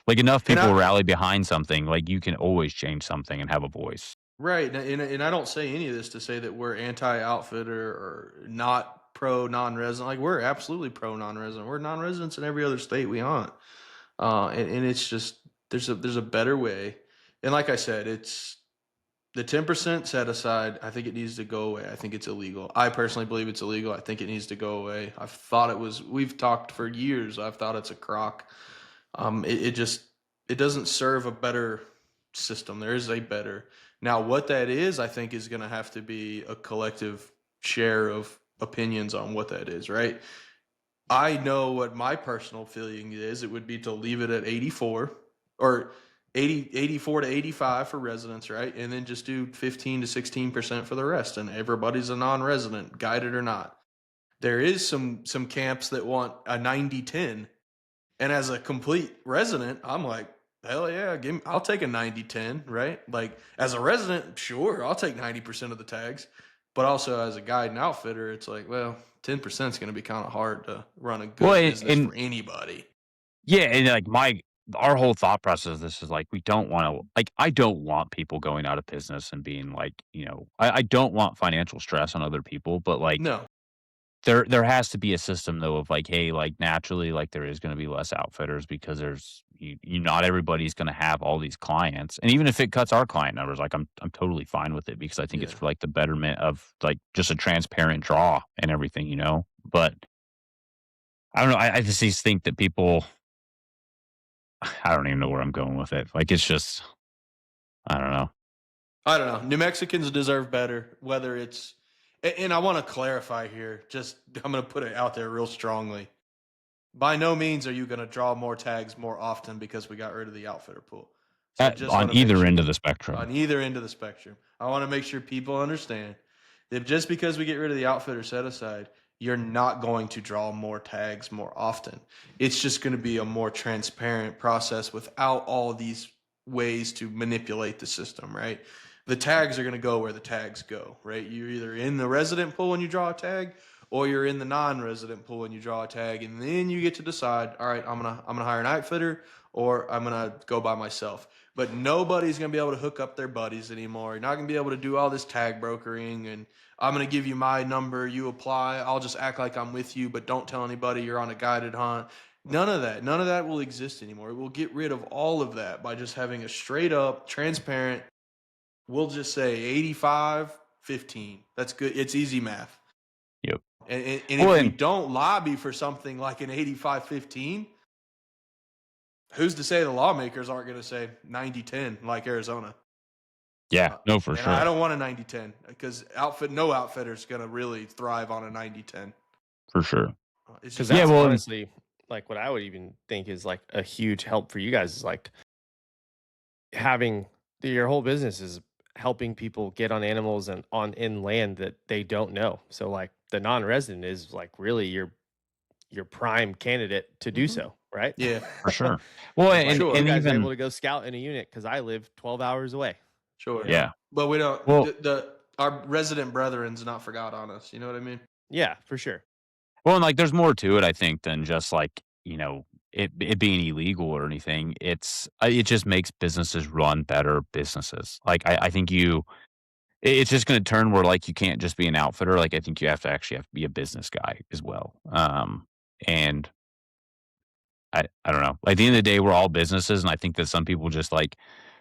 Like enough and people rally behind something, like you can always change something and have a voice. right, and I don't say any of this to say that we're anti-outfitter or not pro non-resident. Like, we're absolutely pro non-resident. We're non-residents in every other state we hunt. And it's just there's a better way. And like I said, it's the 10% set aside. I think it needs to go away. I think it's illegal. I personally believe it's illegal. I think it needs to go away. I've thought it was. We've talked for years. I've thought it's a crock. It just it doesn't serve a better system. There is a better. Now, what that is, I think, is going to have to be a collective share of opinions on what that is, right? I know what my personal feeling is. It would be to leave it at 84 or 84 to 85 for residents, right? And then just do 15 to 16% for the rest. And everybody's a non-resident, guided or not. There is some camps that want a 90-10. And as a complete resident, I'm like, hell yeah, I'll take a 90-10, right? Like, as a resident, sure, I'll take 90% of the tags. But also as a guide and outfitter, it's like, well, 10% is going to be kind of hard to run a good business for anybody. Yeah, and like our whole thought process of this is like we don't want to like I don't want people going out of business and being like, I don't want financial stress on other people, but like No. there has to be a system though of like, hey, like naturally like there is going to be less outfitters because there's not everybody's going to have all these clients. And even if it cuts our client numbers, like I'm totally fine with it because I think it's Yeah. for like the betterment of like just a transparent draw and everything. But I don't know. I just think that people I don't even know where I'm going with it. Like, it's just, I don't know. I don't know. New Mexicans deserve better, whether it's, and I want to clarify here, just, I'm going to put it out there real strongly. By no means are you going to draw more tags more often because we got rid of the outfitter pool. So On either end of the spectrum. On either end of the spectrum. I want to make sure people understand that just because we get rid of the outfitter set aside, you're not going to draw more tags more often. It's just going to be a more transparent process without all these ways to manipulate the system, right? The tags are going to go where the tags go, right? You're either in the resident pool when you draw a tag, or you're in the non-resident pool and you draw a tag, and then you get to decide, all right, I'm gonna hire an outfitter or I'm gonna go by myself. But nobody's gonna be able to hook up their buddies anymore. You're not gonna be able to do all this tag brokering and I'm gonna give you my number, you apply, I'll just act like I'm with you, but don't tell anybody you're on a guided hunt. None of that will exist anymore. We'll get rid of all of that by just having a straight up, transparent, we'll just say 85-15. That's good. It's easy math. Yep. And if we don't lobby for something like an 85-15, who's to say the lawmakers aren't going to say 90-10 like Arizona? Yeah, no, for sure. I don't want a 90-10 because no outfitter is going to really thrive on a 90-10. For sure. Because that's honestly like what I would even think is like a huge help for you guys is like having your whole business is helping people get on animals and on in land that they don't know. So like the non-resident is like really your prime candidate to do so, right? Yeah, for sure. Well, like, and you guys even are able to go scout in a unit because I live 12 hours away. Sure. Yeah. But we don't. Well, our resident brethren's not forgot on us. You know what I mean? Yeah, for sure. Well, and like there's more to it, I think, than just like, it being illegal or anything. It just makes businesses run better businesses. Like I think it's just going to turn where like you can't just be an outfitter. Like I think you have to be a business guy as well. And I don't know. Like, at the end of the day, we're all businesses, and I think that some people just like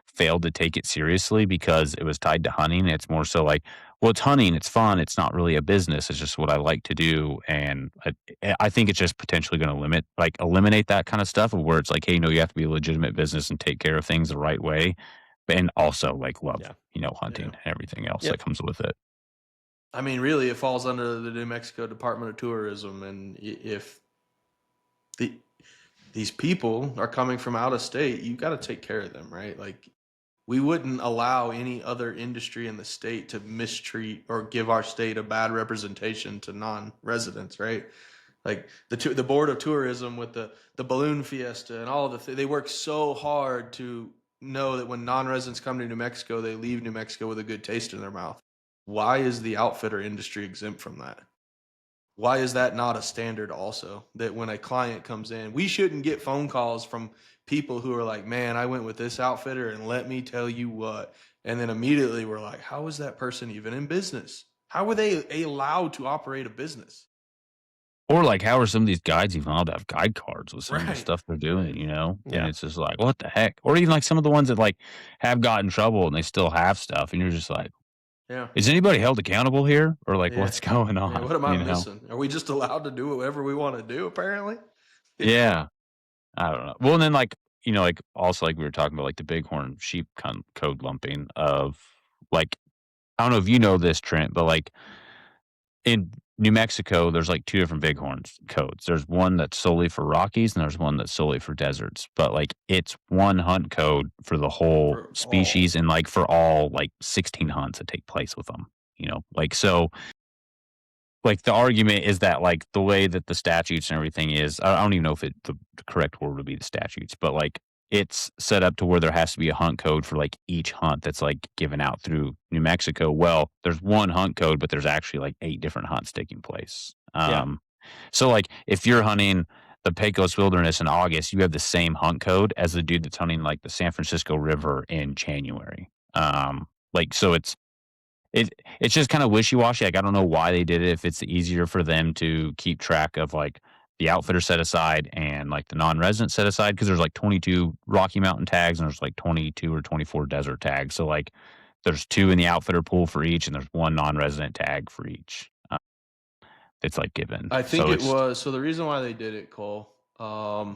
failed to take it seriously because it was tied to hunting. It's more so like, well, it's hunting, it's fun, it's not really a business, it's just what I like to do, and I think it's just potentially gonna eliminate that kinda stuff of where it's like, "Hey, no, you have to be a legitimate business and take care of things the right way," and also, like, love, Yeah. hunting Yeah. and everything else that Yep. comes with it. I mean, really, it falls under the New Mexico Department of Tourism, and if the these people are coming from out of state, you got to take care of them, right? Like, we wouldn't allow any other industry in the state to mistreat or give our state a bad representation to non-residents, right? Like the board of tourism with the balloon fiesta and all of they work so hard to know that when non-residents come to New Mexico, they leave New Mexico with a good taste in their mouth. Why is the outfitter industry exempt from that? Why is that not a standard also? That when a client comes in, we shouldn't get phone calls from people who are like, man, I went with this outfitter and let me tell you what. And then immediately we're like, how is that person even in business? How are they allowed to operate a business? Or, like, how are some of these guides even allowed to have guide cards with some of the Right. stuff they're doing, Right. And Yeah. it's just like, "What the heck?" Or even, like, some of the ones that, like, have got in trouble and they still have stuff, and you're just like, Yeah. "Is anybody held accountable here?" Or, like, Yeah. "What's going Yeah. on?" What am I missing? Are we just allowed to do whatever we want to do, apparently? Yeah. Yeah. I don't know. Well, and then, like, also, like, we were talking about, like, the bighorn sheep code lumping of, like I don't know if you know this, Trent, but, like, in New Mexico, there's, like, 2 different bighorns codes. There's one that's solely for Rockies, and there's one that's solely for deserts, but, like, it's one hunt code for the whole For all. species and, like, for all, like, 16 hunts that take place with them, Like, so like, the argument is that, like, the way that the statutes and everything is I don't even know if the correct word would be the statutes, but, like, it's set up to where there has to be a hunt code for, like, each hunt that's, like, given out through New Mexico. Well, there's one hunt code, but there's actually, like, 8 different hunts taking place. Yeah. So, like, if you're hunting the Pecos Wilderness in August, you have the same hunt code as the dude that's hunting, like, the San Francisco River in January. So it's just kinda wishy-washy, like, I don't know why they did it, if it's easier for them to keep track of, like, the outfitter set aside and, like, the non-resident set aside because there's, like, 22 Rocky Mountain tags and there's, like, 22 or 24 desert tags, so, like, there's 2 in the outfitter pool for each, and there's 1 non-resident tag for each, it's, like, given. I think So it it's was so the reason why they did it, Cole. I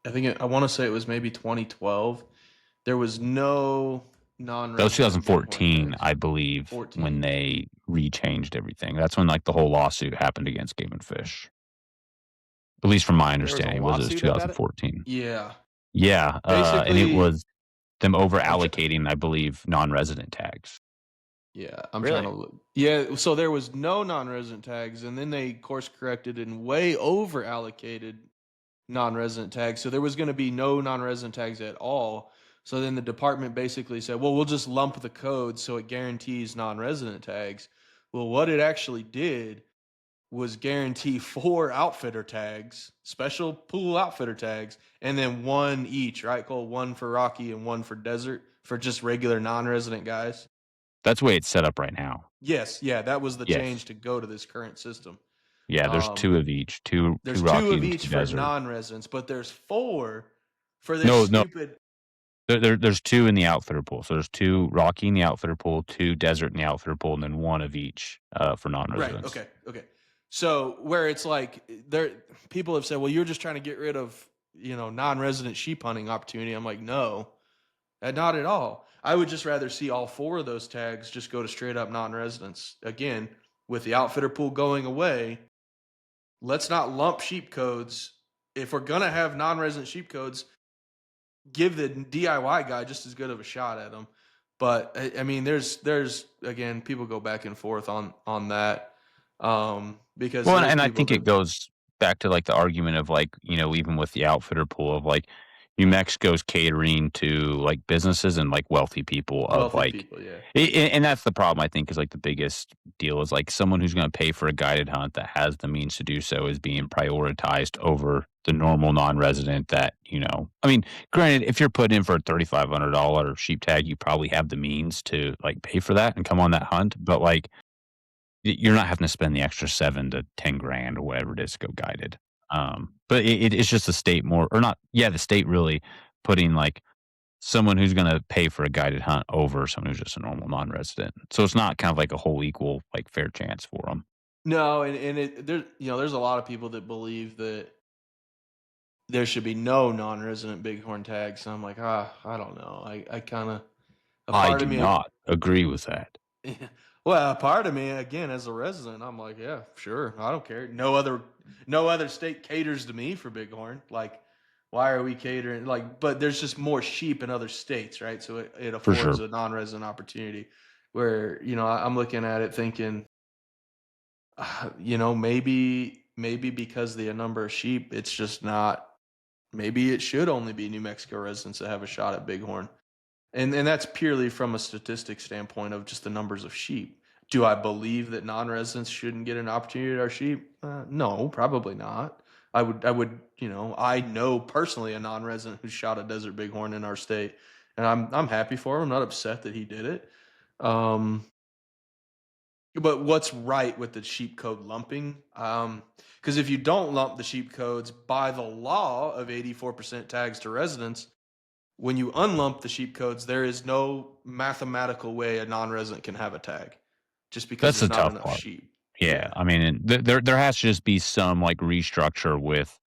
want to say it was maybe 2012. There was no that was non-resident bighorn 2014, tags. I believe, when 14. they rechanged everything. That's when, like, the whole lawsuit happened against Game& and Fish. At least from my There was a understanding it was lawsuit about it? 2014. Yeah. Yeah, and it Basically, was them over I'm tr- allocating, I believe, non-resident tags. yeah, I'm trying to Really? look. Yeah, so there was no non-resident tags, and then they course corrected and way over allocated non-resident tags. So there was going to be no non-resident tags at all. So then the department basically said, "Well, we'll just lump the code so it guarantees non-resident tags." Well, what it actually did was guarantee 4 outfitter tags, special pool outfitter tags, and then one each, right, Cole? One for Rocky and one for desert for just regular non-resident guys. That's the way it's set up right now. Yes, yeah, that was the Yes. change to go to this current system. Yeah, there's Um, 2 of each, 2 there's 2 Rocky of and each 2 for desert. non-residents, but there's 4 for this No, no, stupid. there's 2 in the outfitter pool. So there's 2 Rocky in the outfitter pool, 2 desert in the outfitter pool, and then 1 of each, for Right. non-residents. Okay. Okay. So where it's like there, people have said, "Well, you're just trying to get rid of non-resident sheep hunting opportunity." I'm like, no, not at all. I would just rather see all 4 of those tags just go to straight up non-residents. Again, with the outfitter pool going away, let's not lump sheep codes. If we're gonna have non-resident sheep codes, give the DIY guy just as good of a shot at them. But I mean, there's again, people go back and forth on that, because Well, there's and I people think it that goes back to, like, the argument of, like, even with the outfitter pool of, like, New Mexico's catering to, like, businesses and, like, wealthy people of, wealthy like people, yeah, and that's the problem, I think, is, like, the biggest deal is, like, someone who's gonna pay for a guided hunt that has the means to do so is being prioritized over the normal non-resident that, I mean, granted, if you're put in for a $3,500 sheep tag, you probably have the means to, like, pay for that and come on that hunt, but, like, you're not having to spend the extra 7 to 10 grand or whatever it is to go guided. But it's just the state more or not yeah, the state really putting, like someone who's going to pay for a guided hunt over someone who's just a normal non-resident. So it's not kind of like a whole equal, like, fair chance for them. No, and there's a lot of people that believe that there should be no non-resident bighorn tags. And I'm like, I don't know. I kind of a I part do of me. not agree with that. Yeah. Well, a part of me, again, as a resident, I'm like, yeah, sure, I don't care. No other state caters to me for bighorn. Like, why are we catering? Like, but there's just more sheep in other states, right? So it For sure. affords a non-resident opportunity. Where I'm looking at it thinking, maybe because the number of sheep, it's just not. Maybe it should only be New Mexico residents that have a shot at bighorn. And that's purely from a statistic standpoint of just the numbers of sheep. Do I believe that non-residents shouldn't get an opportunity at our sheep? No, probably not. I know personally a non-resident who shot a desert bighorn in our state, and I'm happy for him. I'm not upset that he did it. But what's right with the sheep code lumping? Because if you don't lump the sheep codes by the law of 84% tags to residents, when you unlump the sheep codes, there is no mathematical way a non-resident can have a tag, just because That's the there's not tough enough part. sheep. Yeah. I mean, there has to just be some like restructure with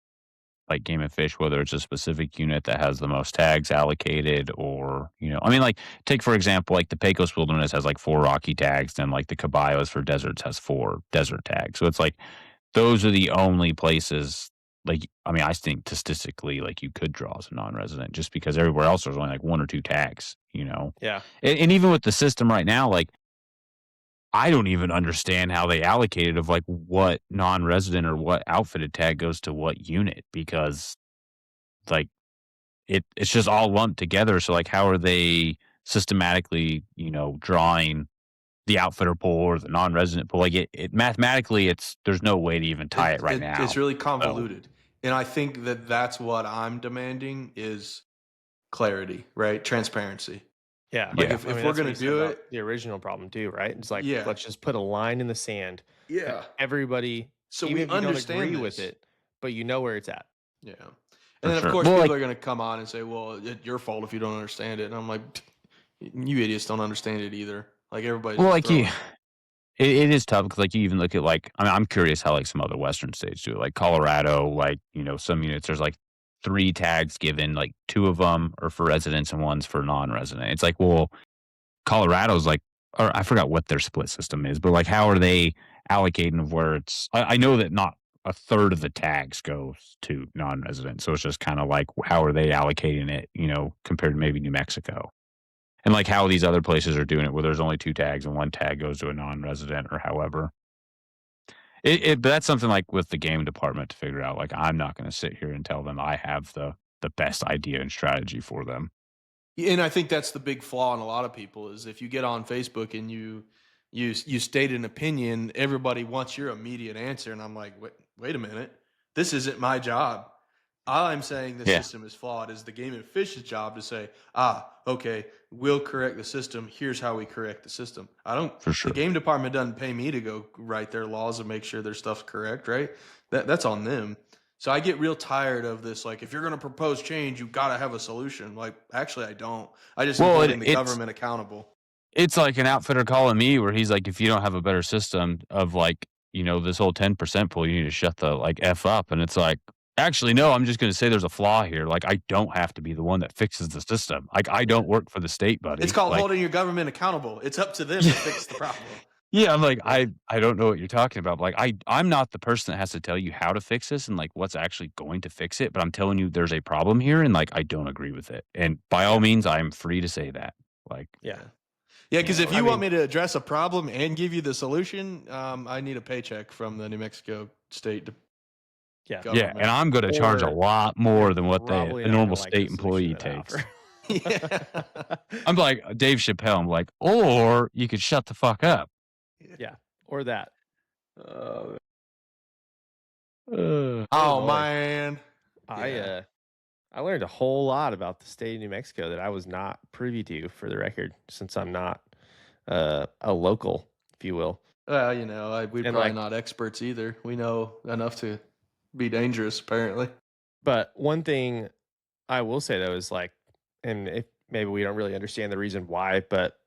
like Game and Fish, whether it's a specific unit that has the most tags allocated or, I mean, like take for example, like the Pecos Wilderness has like 4 Rocky tags, and like the Caballos for deserts has 4 desert tags. So it's like those are the only places. Like, I mean, I think statistically, like you could draw as a non-resident just because everywhere else there's only like 1 or 2 tags, Yeah. and even with the system right now, like I don't even understand how they allocated of like what non-resident or what outfitted tag goes to what unit, because like it's just all lumped together. So like how are they systematically, drawing the outfitter pool or the non-resident pool? Like it mathematically there's no way to even tie it right It's now. really So convoluted, and I think that that's what I'm demanding is clarity, right? Transparency. Yeah. Like yeah, if, I if mean, we're that's what gonna you said do about it, the original problem too, right? It's like, yeah, let's just put a line in the sand. yeah. Everybody, So even we if you don't agree understand with this. it, but you know where it's at. Yeah. And for then, of sure. course, Well, people like are going to come on and say, well, it's your fault if you don't understand it. And I'm like, you idiots don't understand it either. Like, everybody's well, just like you, throwing. it is tough because like you even look at like I mean I'm curious how like some other Western states do it. Like Colorado, like some units there's like 3 tags given, like 2 of them are for residents and one's for non-resident. It's like, well, Colorado's like, or I forgot what their split system is, but like how are they allocating of where it's? I know that not a third of the tags goes to non-resident, so it's just kind of like how are they allocating it? Compared to maybe New Mexico, and like how these other places are doing it, where there's only 2 tags and 1 tag goes to a non-resident, or however. But that's something like with the game department to figure out. Like I'm not going to sit here and tell them I have the best idea and strategy for them. And I think that's the big flaw in a lot of people is if you get on Facebook and you state an opinion, everybody wants your immediate answer. And I'm like, wait a minute. This isn't my job. All I'm saying the Yeah, system is flawed is the Game and Fish's job to say, okay, we'll correct the system. Here's how we correct the system. for The sure. game department doesn't pay me to go write their laws and make sure their stuff's correct, right? That's on them. So I get real tired of this. Like, if you're going to propose change, you got to have a solution. Like, actually, I don't. I just am Well, holding the government accountable. it's like an outfitter calling me where he's like, if you don't have a better system of like, this whole 10% pool, you need to shut the like F up. And it's like, actually, no, I'm just going to say there's a flaw here. Like, I don't have to be the one that fixes the system. Like, I don't work for the state, It's buddy. called Like, holding your government accountable. It's up to them to fix the problem. yeah, I'm like, Yeah. I don't know what you're talking about. Like, I'm not the person that has to tell you how to fix this and like what's actually going to fix it. But I'm telling you there's a problem here and like, I don't agree with it. And by all means, I'm free to say that. Like, Yeah. Yeah, because if I you want mean, me to address a problem and give you the solution, I need a paycheck from the New Mexico state yeah. yeah, and government. I'm going to charge a Or lot you're more than what probably a not normal gonna like the state solution employee that I takes. offer. Yeah. I'm like Dave Chappelle. I'm like, or you could shut the fuck up. Yeah. Or that. Uh, Good oh Lord. man. Yeah. I learned a whole lot about the state of New Mexico that I was not privy to, for the record, since I'm not a local, if you will. Well, we're And probably like, not experts either. We know enough to be dangerous, apparently. but one thing I will say though is like, and if maybe we don't really understand the reason why, but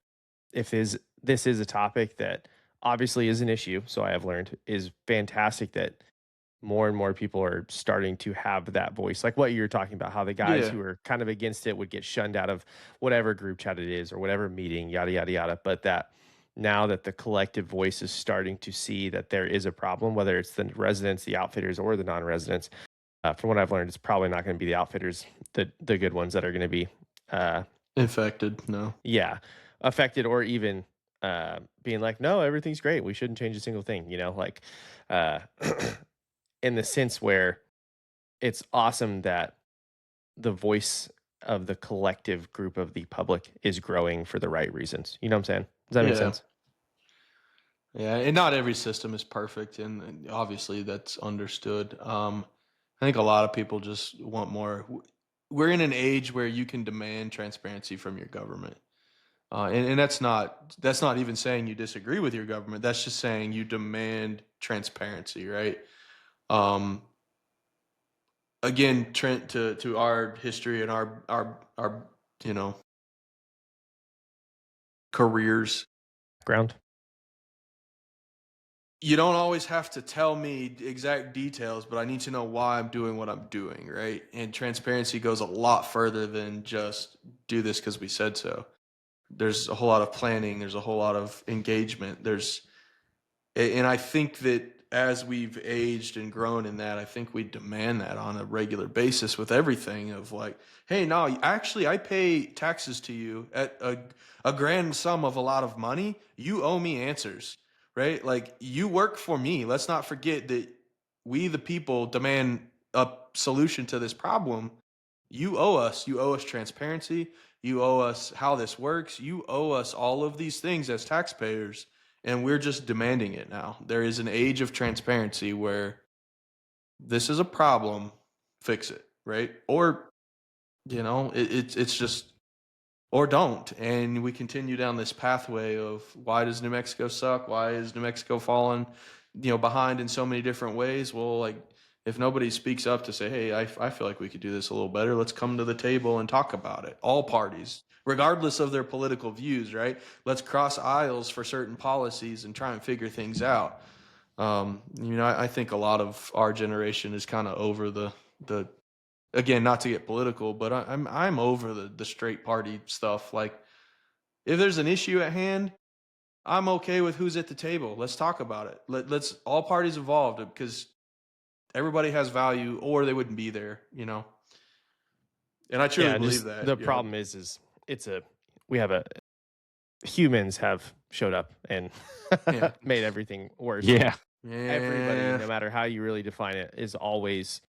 if this is a topic that obviously is an issue, so I have learned is fantastic that more and more people are starting to have that voice. Like what you're talking about, how the guys Yeah. who are kind of against it would get shunned out of whatever group chat it is or whatever meeting, yada yada yada. But that now that the collective voice is starting to see that there is a problem, whether it's the residents, the outfitters, or the non-residents, from what I've learned, it's probably not going to be the outfitters, the good ones that are going to be, uh, Infected. No. yeah, affected, or even being like, no, everything's great. We shouldn't change a single thing. You know, like uh, in the sense where it's awesome that the voice of the collective group of the public is growing for the right reasons. You know what I'm saying? Does that make Yeah. sense? Yeah, and not every system is perfect, and obviously that's understood. I think a lot of people just want more. We're in an age where you can demand transparency from your government, and that's not even saying you disagree with your government. That's just saying you demand transparency, right? Um, Again, Trent, to our history and our you know careers, Ground. you don't always have to tell me exact details, but I need to know why I'm doing what I'm doing, right? And transparency goes a lot further than just do this because we said so. There's a whole lot of planning, there's a whole lot of engagement. And I think that as we've aged and grown in that, I think we demand that on a regular basis with everything of like, hey, no, actually, I pay taxes to you at a grand sum of a lot of money. You owe me answers, right? Like, you work for me. Let's not forget that we, the people, demand a solution to this problem. You owe us. You owe us transparency. You owe us how this works. You owe us all of these things as taxpayers, and we're just demanding it now. There is an age of transparency where this is a problem, fix it, right? Or it's just, or don't. And we continue down this pathway of, why does New Mexico suck? Why is New Mexico falling, behind in so many different ways? Well, like, if nobody speaks up to say, hey, I feel like we could do this a little better, let's come to the table and talk about it. All parties, regardless of their political views, right? Let's cross aisles for certain policies and try and figure things out. I think a lot of our generation is kind of over the again, not to get political, but I'm over the straight party stuff. Like, if there's an issue at hand, I'm okay with who's at the table. Let's talk about it. Let's all parties involved, because everybody has value, or they wouldn't be there. And I truly Yeah, believe just that. the problem is it's a we have a humans have showed up and Yeah. made everything worse. Yeah. Everybody, Yeah. no matter how you really define it, is always,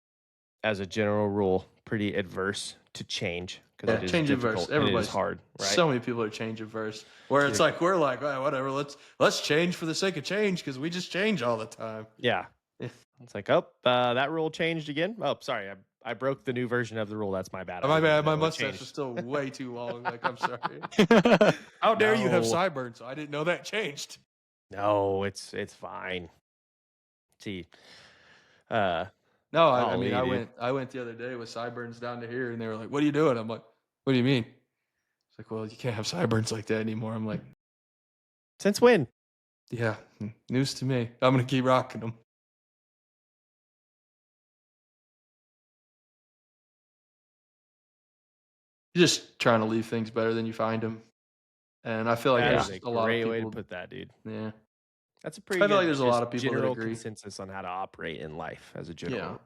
as a general rule, pretty adverse to change because Yeah, it is change adverse. difficult and it is Everybody's hard, right? So many people are change adverse. Where it's like, we're like, "Oh, whatever, let's change for the sake of change, because we just change all the time." Yeah. Yeah. It's like, oh, that rule changed again. Oh, sorry, I broke the new version of the rule. That's my bad. I My didn't bad, my know it mustache changed. is still way too long. Like, I'm sorry. How dare you have No. sideburns? I didn't know that changed. No, it's fine. See, No, I golly, mean, dude. I went the other day with sideburns down to here, and they were like, "What are you doing?" I'm like, "What do you mean?" It's like, "Well, you can't have sideburns like that anymore." I'm like, Since when? "Yeah, news to me. I'm gonna keep rocking them." You're just trying to leave things better than you find them, and I feel like That is there's a a lot of great way to people. put that, dude. Yeah, That's a I pretty feel like good there's a just lot of people that general agree. consensus on how to operate in life as a general Yeah. rule.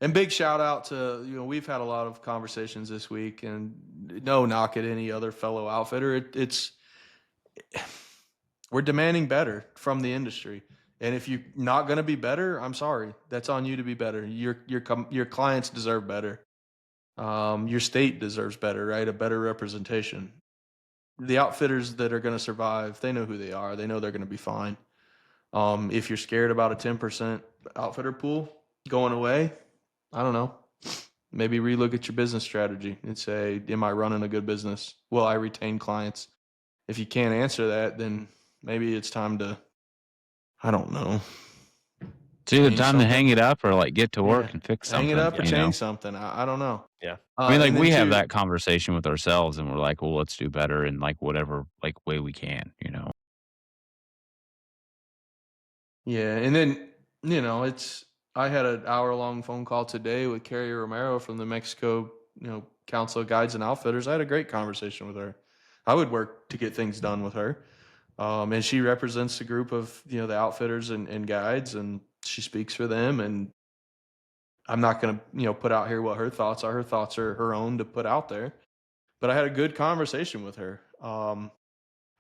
And big shout out to, we've had a lot of conversations this week, and no knock at any other fellow outfitter. It's we're demanding better from the industry. And if you're not going to be better, I'm sorry. That's on you to be better. Your clients deserve better. Your state deserves better, right? A better representation. The outfitters that are going to survive, they know who they are. They know they're going to be fine. If you're scared about a 10% outfitter pool going away, I don't know. Maybe relook at your business strategy and say, am I running a good business? Will I retain clients? If you can't answer that, then maybe it's time to, I don't know. It's either Change time something. to hang it up or like get to work Yeah. and fix Hang something. it up or you know? change something. I don't know. Yeah. I mean, like, And then we have two, that conversation with ourselves, and we're like, "Well, let's do better in, like, whatever, like, way we can," you know? yeah, and then it's I had an hour-long phone call today with Carrie Romero from the Mexico, Council of Guides and Outfitters. I had a great conversation with her. I would work to get things done with her. And she represents a group of the outfitters and guides, and she speaks for them. And I'm not going to put out here what her thoughts are. Her thoughts are her own to put out there. But I had a good conversation with her.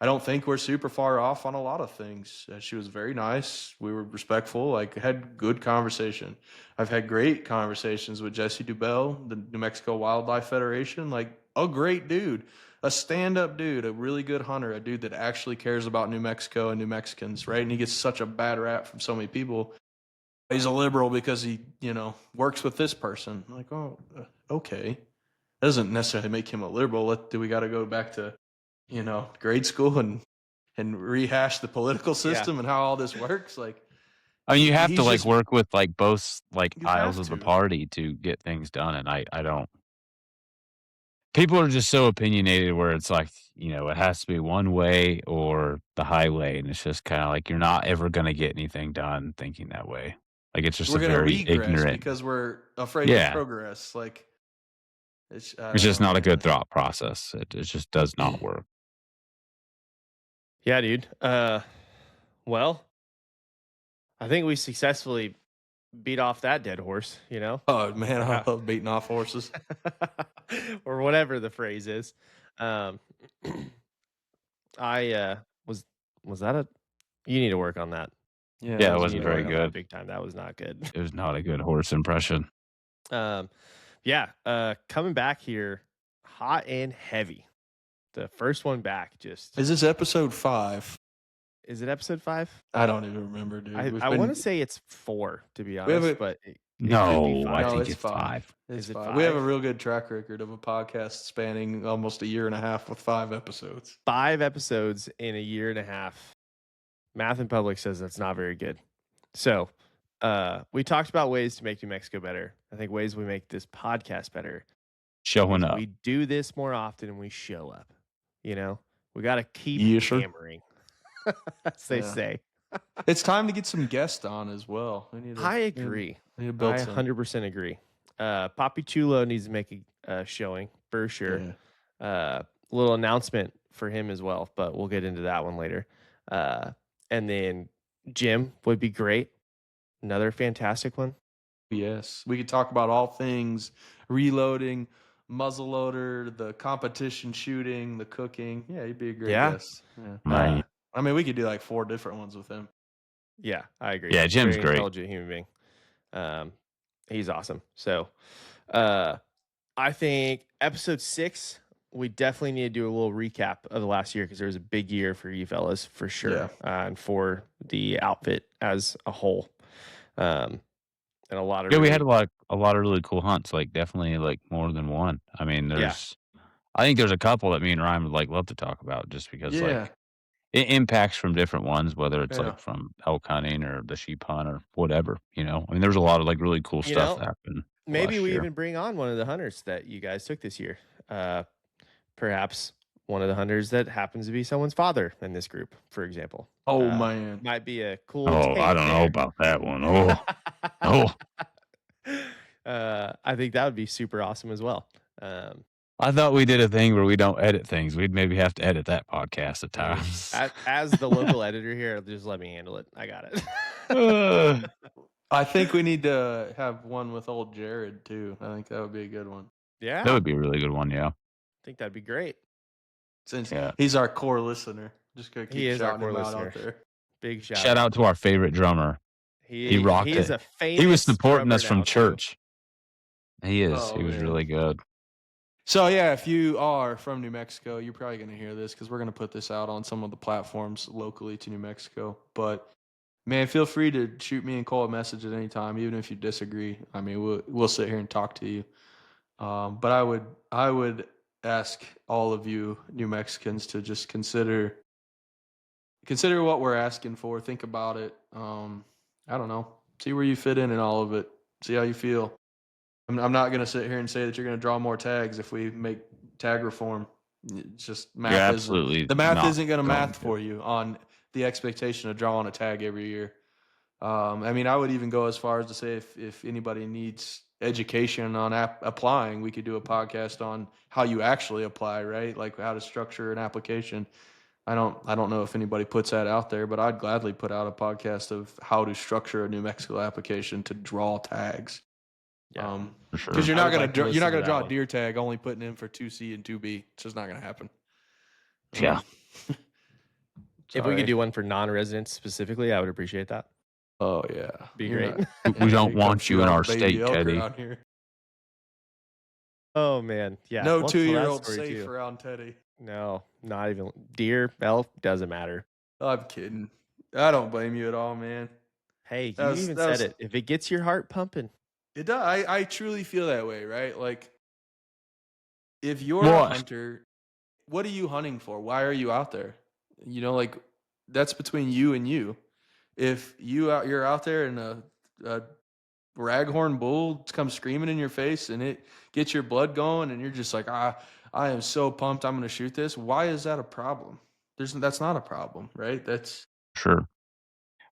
I don't think we're super far off on a lot of things. She was very nice. We were respectful. Like, had good conversation. I've had great conversations with Jesse Dubell, the New Mexico Wildlife Federation. Like, a great dude, a stand-up dude, a really good hunter, a dude that actually cares about New Mexico and New Mexicans, right? And he gets such a bad rap from so many people. He's a liberal because he, works with this person. I'm like, oh, okay. Doesn't necessarily make him a liberal. Do we got to go back to grade school and rehash the political Yeah. system and how all this works? Like, I mean, you have to, he's like, just work with, like, both, like, you aisles have of the to. party to get things done, and I don't people are just so opinionated where it's like, it has to be one way or the highway, and it's just kinda like you're not ever gonna get anything done thinking that way. Like, it's just a We're gonna very regress ignorant. because we're afraid to Yeah. progress. Like, I It's don't just know, not a good man. thought process. It just does not work. Yeah, dude. Well, I think we successfully beat off that dead horse, Oh man, or I how, love beating off horses. or whatever the phrase is. Um, I was that a you need to work on that. Yeah, that Yeah, it was You a need wasn't to good very work one. on that good. big time. That was not good. It was not a good horse impression. Um, yeah, coming back here hot and heavy. The first one back just Is this episode 5? is it episode 5? I don't even remember, dude. I want to say it's 4 to be We have honest, a but it could be No, I 5 no, think too. it's it's 5. 5. It's Is it 5. We have a 5? real good track record of a podcast spanning almost a year and a half with 5 episodes. 5 episodes in a year and a half. Math in Public says that's not very good. So, we talked about ways to make New Mexico better. I think ways we make this podcast better Showing is up. we do this more often and we show up. We got to keep Yes, sir. hammering, as they Yeah. say. It's time to get some guests on as well. I agree. We need to I build some. 100% agree. Poppy Chulo needs to make a showing for sure. Yeah. Little announcement for him as well, but we'll get into that one later. And then Jim would be great. Another fantastic one. Yes. We could talk about all things reloading, muzzleloader, the competition shooting, the cooking. Yeah, he'd be a great Yeah. guest. Yeah. Right. I mean, we could do like 4 different ones with him. Yeah, I agree. Yeah, Jim's Very great. intelligent human being. He's awesome. So, I think episode 6, we definitely need to do a little recap of the last year because there was a big year for you fellas for sure, Yeah. and for the outfit as a whole. And a lot of Yeah, we really, had a lot of really cool hunts, like, definitely, like, more than one. I mean, I think there's a couple that me and Ryan would, like, love to talk about just because, Yeah. like, it impacts from different ones, whether it's, Yeah. like, from elk hunting or the sheep hunt or whatever, I mean, there's a lot of, like, really cool You stuff know, that happened maybe last we year. even bring on one of the hunters that you guys took this year. Perhaps one of the hunters that happens to be someone's father in this group, for example. Oh, man. Might be a cool Oh, take I don't know there. about that one. Oh. Oh. I think that would be super awesome as well. I thought we did a thing where we don't edit things. We'd maybe have to edit that podcast at times. As the local editor here, just let me handle it. I got it. I think we need to have one with old Jared too. I think that would be a good one. Yeah, That would be a really good one, yeah. I think that'd be great. Since Yeah. he's our core listener. Just gonna keep He is our shouting core him out listener. out there. Big Shout out to our favorite drummer. He rocked He is it. a famous He was supporting drummer us from now, too. church. He is. Oh, He was man. really good. So yeah, if you are from New Mexico, you're probably going to hear this because we're going to put this out on some of the platforms locally to New Mexico. But man, feel free to shoot me and Cole a message at any time, even if you disagree. I mean, we'll sit here and talk to you. But I would ask all of you New Mexicans to just consider what we're asking for. Think about it. I don't know. See where you fit in all of it. See how you feel. I'm not going to sit here and say that you're going to draw more tags if we make tag reform. It's just You're math isn't absolutely the math not isn't going to going math to. for you on the expectation of drawing a tag every year. I mean, I would even go as far as to say if anybody needs education on applying, we could do a podcast on how you actually apply, right? Like how to structure an application. I don't know if anybody puts that out there, but I'd gladly put out a podcast of how to structure a New Mexico application to draw tags. Yeah. For Because sure. you're I not would gonna like to you're listen not to gonna that draw a one. deer tag only putting in for 2C and 2B. It's just not gonna happen. Yeah. If we could Sorry. do one for non-residents specifically, I would appreciate that. Oh yeah, Be You're great. not- We don't Hey, come want shoot you in all the our baby state, elk Teddy. around here. Oh man, yeah. No Well, tell that 2-year-old story safe too. around Teddy. No, not even deer, elk, doesn't matter. I'm kidding. I don't blame you at all, man. Hey, That you was even that said was it. If it gets your heart pumping, it. Does. I truly feel that way, right? Like if you're a Well, hunter, what are you hunting for? Why are you out there? You know, like that's between you and you. If you're out there and a raghorn bull comes screaming in your face and it gets your blood going and you're just like, I am so pumped I'm gonna shoot this. Why is that a problem? That's not a problem, right? That's sure.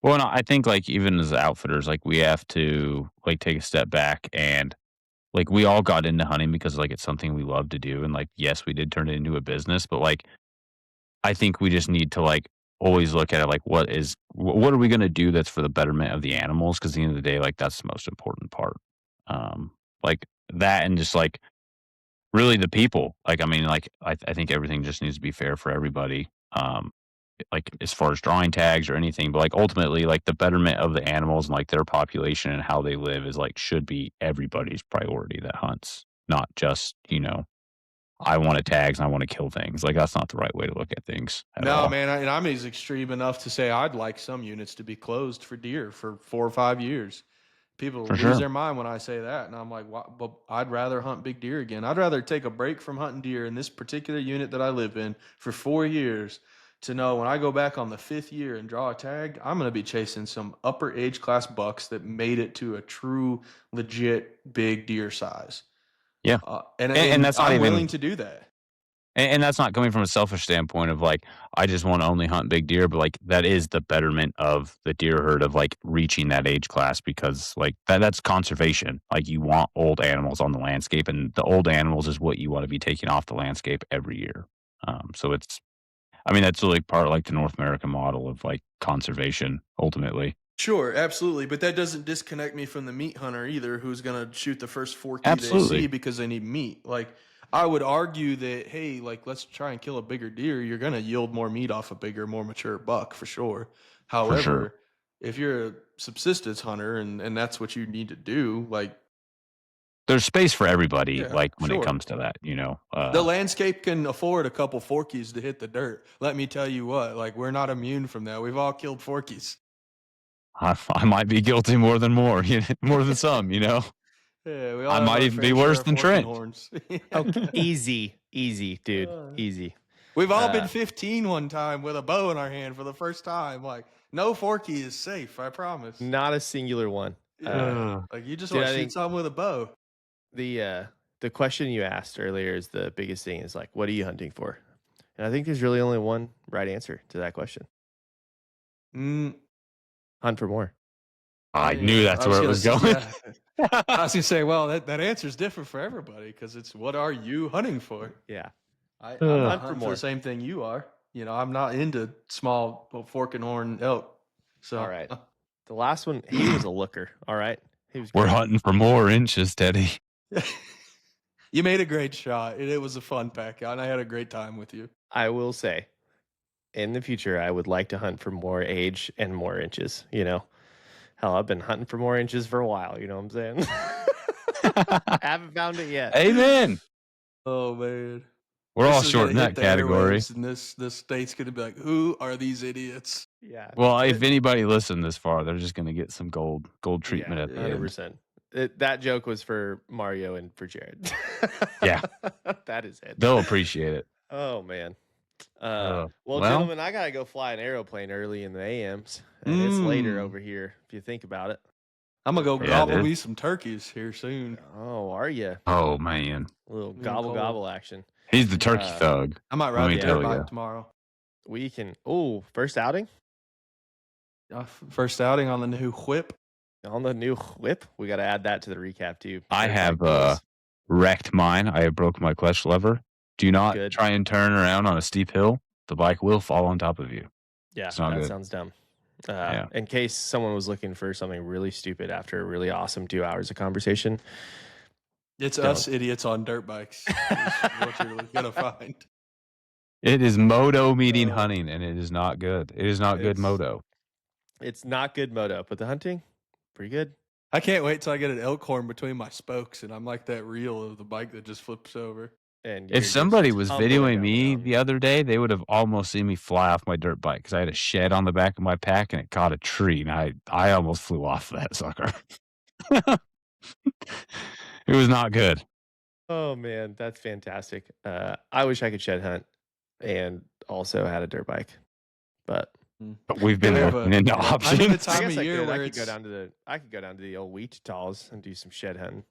Well, no, I think like even as outfitters, like we have to like take a step back and like we all got into hunting because like it's something we love to do. And like, yes, we did turn it into a business, but like I think we just need to like always look at it like what are we going to do that's for the betterment of the animals? Because at the end of the day, like that's the most important part. Um, like that, and just like really the people. Like I mean, like I think everything just needs to be fair for everybody. Like as far as drawing tags or anything, but like ultimately, like the betterment of the animals and like their population and how they live is like should be everybody's priority that hunts, not just I want to tags and I want to kill things. Like that's not the right way to look at things at no all. man, and I'm as extreme enough to say I'd like some units to be closed for deer for 4 or 5 years. People For lose sure. their mind when I say that, and I'm like, but I'd rather hunt big deer again. I'd rather take a break from hunting deer in this particular unit that I live in for 4 years to know when I go back on the 5th year and draw a tag, I'm going to be chasing some upper age class bucks that made it to a true, legit big deer size. Yeah. And, And and that's not I'm even willing to do that. and that's not coming from a selfish standpoint of like I just want to only hunt big deer, but like that is the betterment of the deer herd of like reaching that age class because like that's conservation. Like you want old animals on the landscape, and the old animals is what you want to be taking off the landscape every year. So it's I mean that's really part of like the North American model of like conservation ultimately. Sure, absolutely, but that doesn't disconnect me from the meat hunter either, who's going to shoot the first forky they see Absolutely. because they need meat. Like I would argue that hey, like let's try and kill a bigger deer. You're going to yield more meat off a bigger, more mature buck for sure. For sure. However, if you're a subsistence hunter and that's what you need to do, like There's space for everybody, yeah, like when it sure. comes to that, The landscape can afford a couple forkies to hit the dirt. Let me tell you what, like we're not immune from that. We've all killed forkies. I might be guilty more than more, more than some, Yeah, we all I have might our even fair be share worse of than forking Trent. horns. okay, easy, dude, easy. We've all Uh, been 15 one time with a bow in our hand for the first time. Like, no forky is safe, I promise. Not a singular one. Yeah. Like, you just dude, want I to shoot think something with a bow. the question you asked earlier is the biggest thing. Is like, what are you hunting for? And I think there's really only one right answer to that question. Mm, Hunt for more. I knew that's where it was going. Yeah. I was going to say, well, that answer is different for everybody because it's what are you hunting for? Yeah. I'm Hunt not for hunting for more. the same thing you are. I'm not into small fork and horn elk. So, All right. The last one, he was a looker. All right. He was We're great. hunting for more inches, Teddy. You made a great shot. It was a fun pack out, and I had a great time with you. I will say, in the future, I would like to hunt for more age and more inches. Hell, I've been hunting for more inches for a while. You know what I'm saying? Haven't found it yet. Amen. Oh man, We're all this is short in gonna that hit the category. airwaves, and this state's gonna be like, "Who are these idiots?" Yeah. Well, if anybody listened this far, they're just going to get some gold treatment at the end. 100%. That joke was for Mario and for Jared. Yeah. That is it. They'll appreciate it. Oh man. Well, Gentlemen, I gotta go fly an airplane early in the AMs, and it's later over here. If you think about it. I'm gonna go Yeah, gobble dude. me some turkeys here soon. Oh, are you? Oh man, A little Me and gobble Cole. gobble action. he's the turkey Uh, thug. I might Let ride me the Yeah. dirt tell you. bike tomorrow. We can. Oh, first outing First outing on the new whip. on the new whip. We got to add that to the recap too. I Dirt have bike rules. wrecked mine. I have broke my clutch lever. Do not Good. try and turn around on a steep hill. The bike will fall on top of you. Yeah, It's not that good. sounds dumb. Yeah. In case someone was looking for something really stupid after a really awesome 2 hours of conversation, It's Don't. us idiots on dirt bikes. Is what you're gonna find. It is moto meeting Oh. hunting, and it is not good. It is not good It's- moto. it's not good moto, but the hunting, pretty good. I can't wait till I get an elk horn between my spokes, and I'm like that reel of the bike that just flips over. And If you're somebody just was tumbling videoing down the me mountain. the other day, they would have almost seen me fly off my dirt bike because I had a shed on the back of my pack and it caught a tree, and I almost flew off that sucker. It was not good. Oh man, that's fantastic. I wish I could shed hunt and also had a dirt bike, but But we've been We have looking a- into I'm in the options. time I of guess I year could. where I could go it's down to the. I could go down to the old Wichitas and do some shed hunting.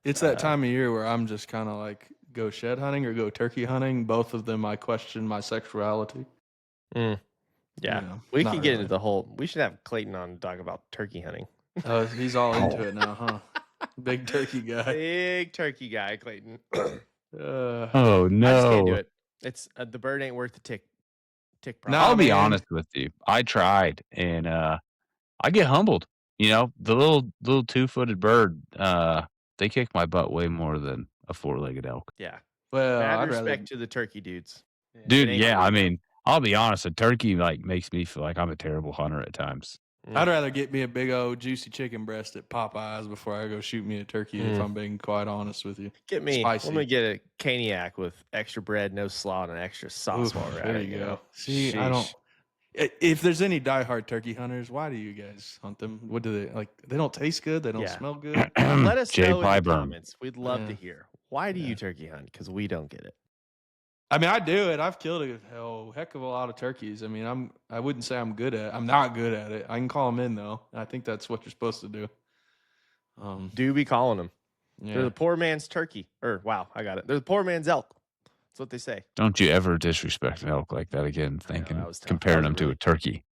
it's that time of year where I'm just kind of like go shed hunting or go turkey hunting. Both of them, I question my sexuality. Yeah, Yeah, we not can get really. into the whole. We should have Clayton on to talk about turkey hunting. He's all into it now, huh? Big turkey guy. Big turkey guy, Clayton. Oh I just can't do no! it. It's the bird ain't worth the tick. Nah, I'll be man. honest with you. I tried, and I get humbled. You know, the little 2-footed bird. They kick my butt way more than a 4-legged elk. Yeah, Well, mad I'd respect rather. to the turkey dudes. Dude, It ain't yeah, for I you. mean, I'll be honest, a turkey like makes me feel like I'm a terrible hunter at times. I'd rather get me a big old juicy chicken breast at Popeyes before I go shoot me a turkey. If I'm being quite honest with you, Get me. spicy. Let me get a caniac with extra bread, no slaw, and an extra sauce Oof, while we're at there it. you You know? go. See, I Sheesh. don't. If there's any diehard turkey hunters, why do you guys hunt them? What do they like? They don't taste good. They don't Yeah. smell good. Let us Jay know in the Pyburn. comments. We'd love to Yeah. hear. Why do Yeah. you turkey hunt? Because we don't get it. I mean, I do it. I've killed a heck of a lot of turkeys. I mean, I wouldn't say I'm good at. I'm not good at it. I can call them in though. And I think that's what you're supposed to do. Do be calling them. They're Yeah. the poor man's turkey. Or wow, I got it. They're the poor man's elk. That's what they say. Don't you ever disrespect an elk like that again, I know, thinking that was tough. comparing That them was to really- a turkey.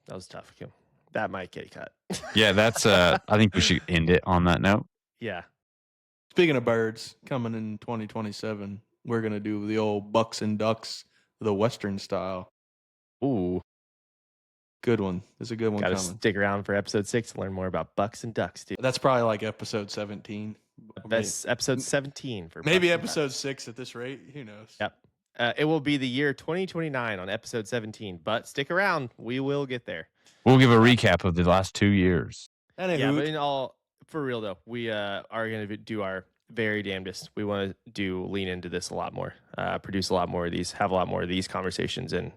That was tough. Kim. That might get cut. Yeah, that's I think we should end it on that note. Yeah. Speaking of birds, coming in 2027, we're gonna do the old bucks and ducks, the Western style. Ooh. Good one. There's a good one Got to coming. stick around for episode 6 to learn more about bucks and ducks, dude. That's probably like episode 17. That's episode 17 for Maybe bucks and episode ducks. 6 at this rate. Who knows? Yep. It will be the year 2029 on episode 17, but stick around. We will get there. We'll give a recap of the last 2 years. Anywho, Yeah, but in all, for real though, we are going to do our very damnedest. We want to lean into this a lot more, produce a lot more of these, have a lot more of these conversations, and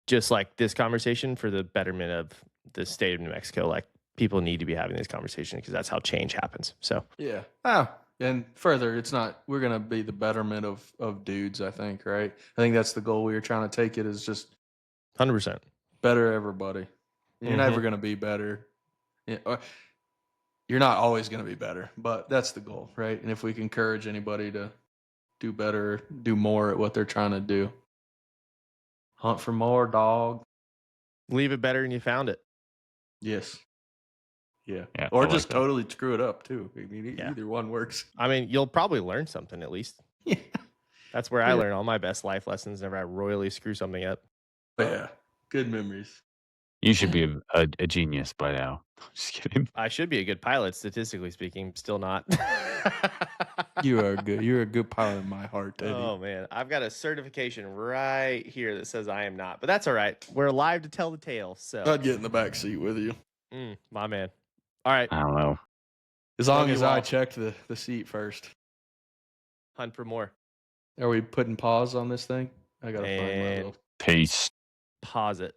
just like this conversation for the betterment of the state of New Mexico. Like people need to be having this conversation because that's how change happens. So yeah. And further, it's not. We're gonna be the betterment of dudes. I think, right? I think that's the goal. We were trying to take it is just 100%. better everybody. You're never gonna be better. You're not always gonna be better, but that's the goal, right? And if we can encourage anybody to do better, do more at what they're trying to do, hunt for more, dog. Leave it better than you found it. Yes. Yeah. Yeah, Or I like just that. totally screw it up too. I mean, Yeah. either one works. I mean, you'll probably learn something at least. Yeah. That's where I Yeah. learn all my best life lessons. Whenever I royally screw something up. Yeah. Good memories. You should be a genius by now. Just kidding. I should be a good pilot, statistically speaking. Still not. You are good. You're a good pilot in my heart, Teddy. Oh man, I've got a certification right here that says I am not, but that's all right. We're alive to tell the tale. So, I'd get in the back seat with you. my man. All right, I don't know. As long Love as you I all. checked the seat first. hunt for more. Are we putting pause on this thing? I gotta find my And little. Peace. pause it.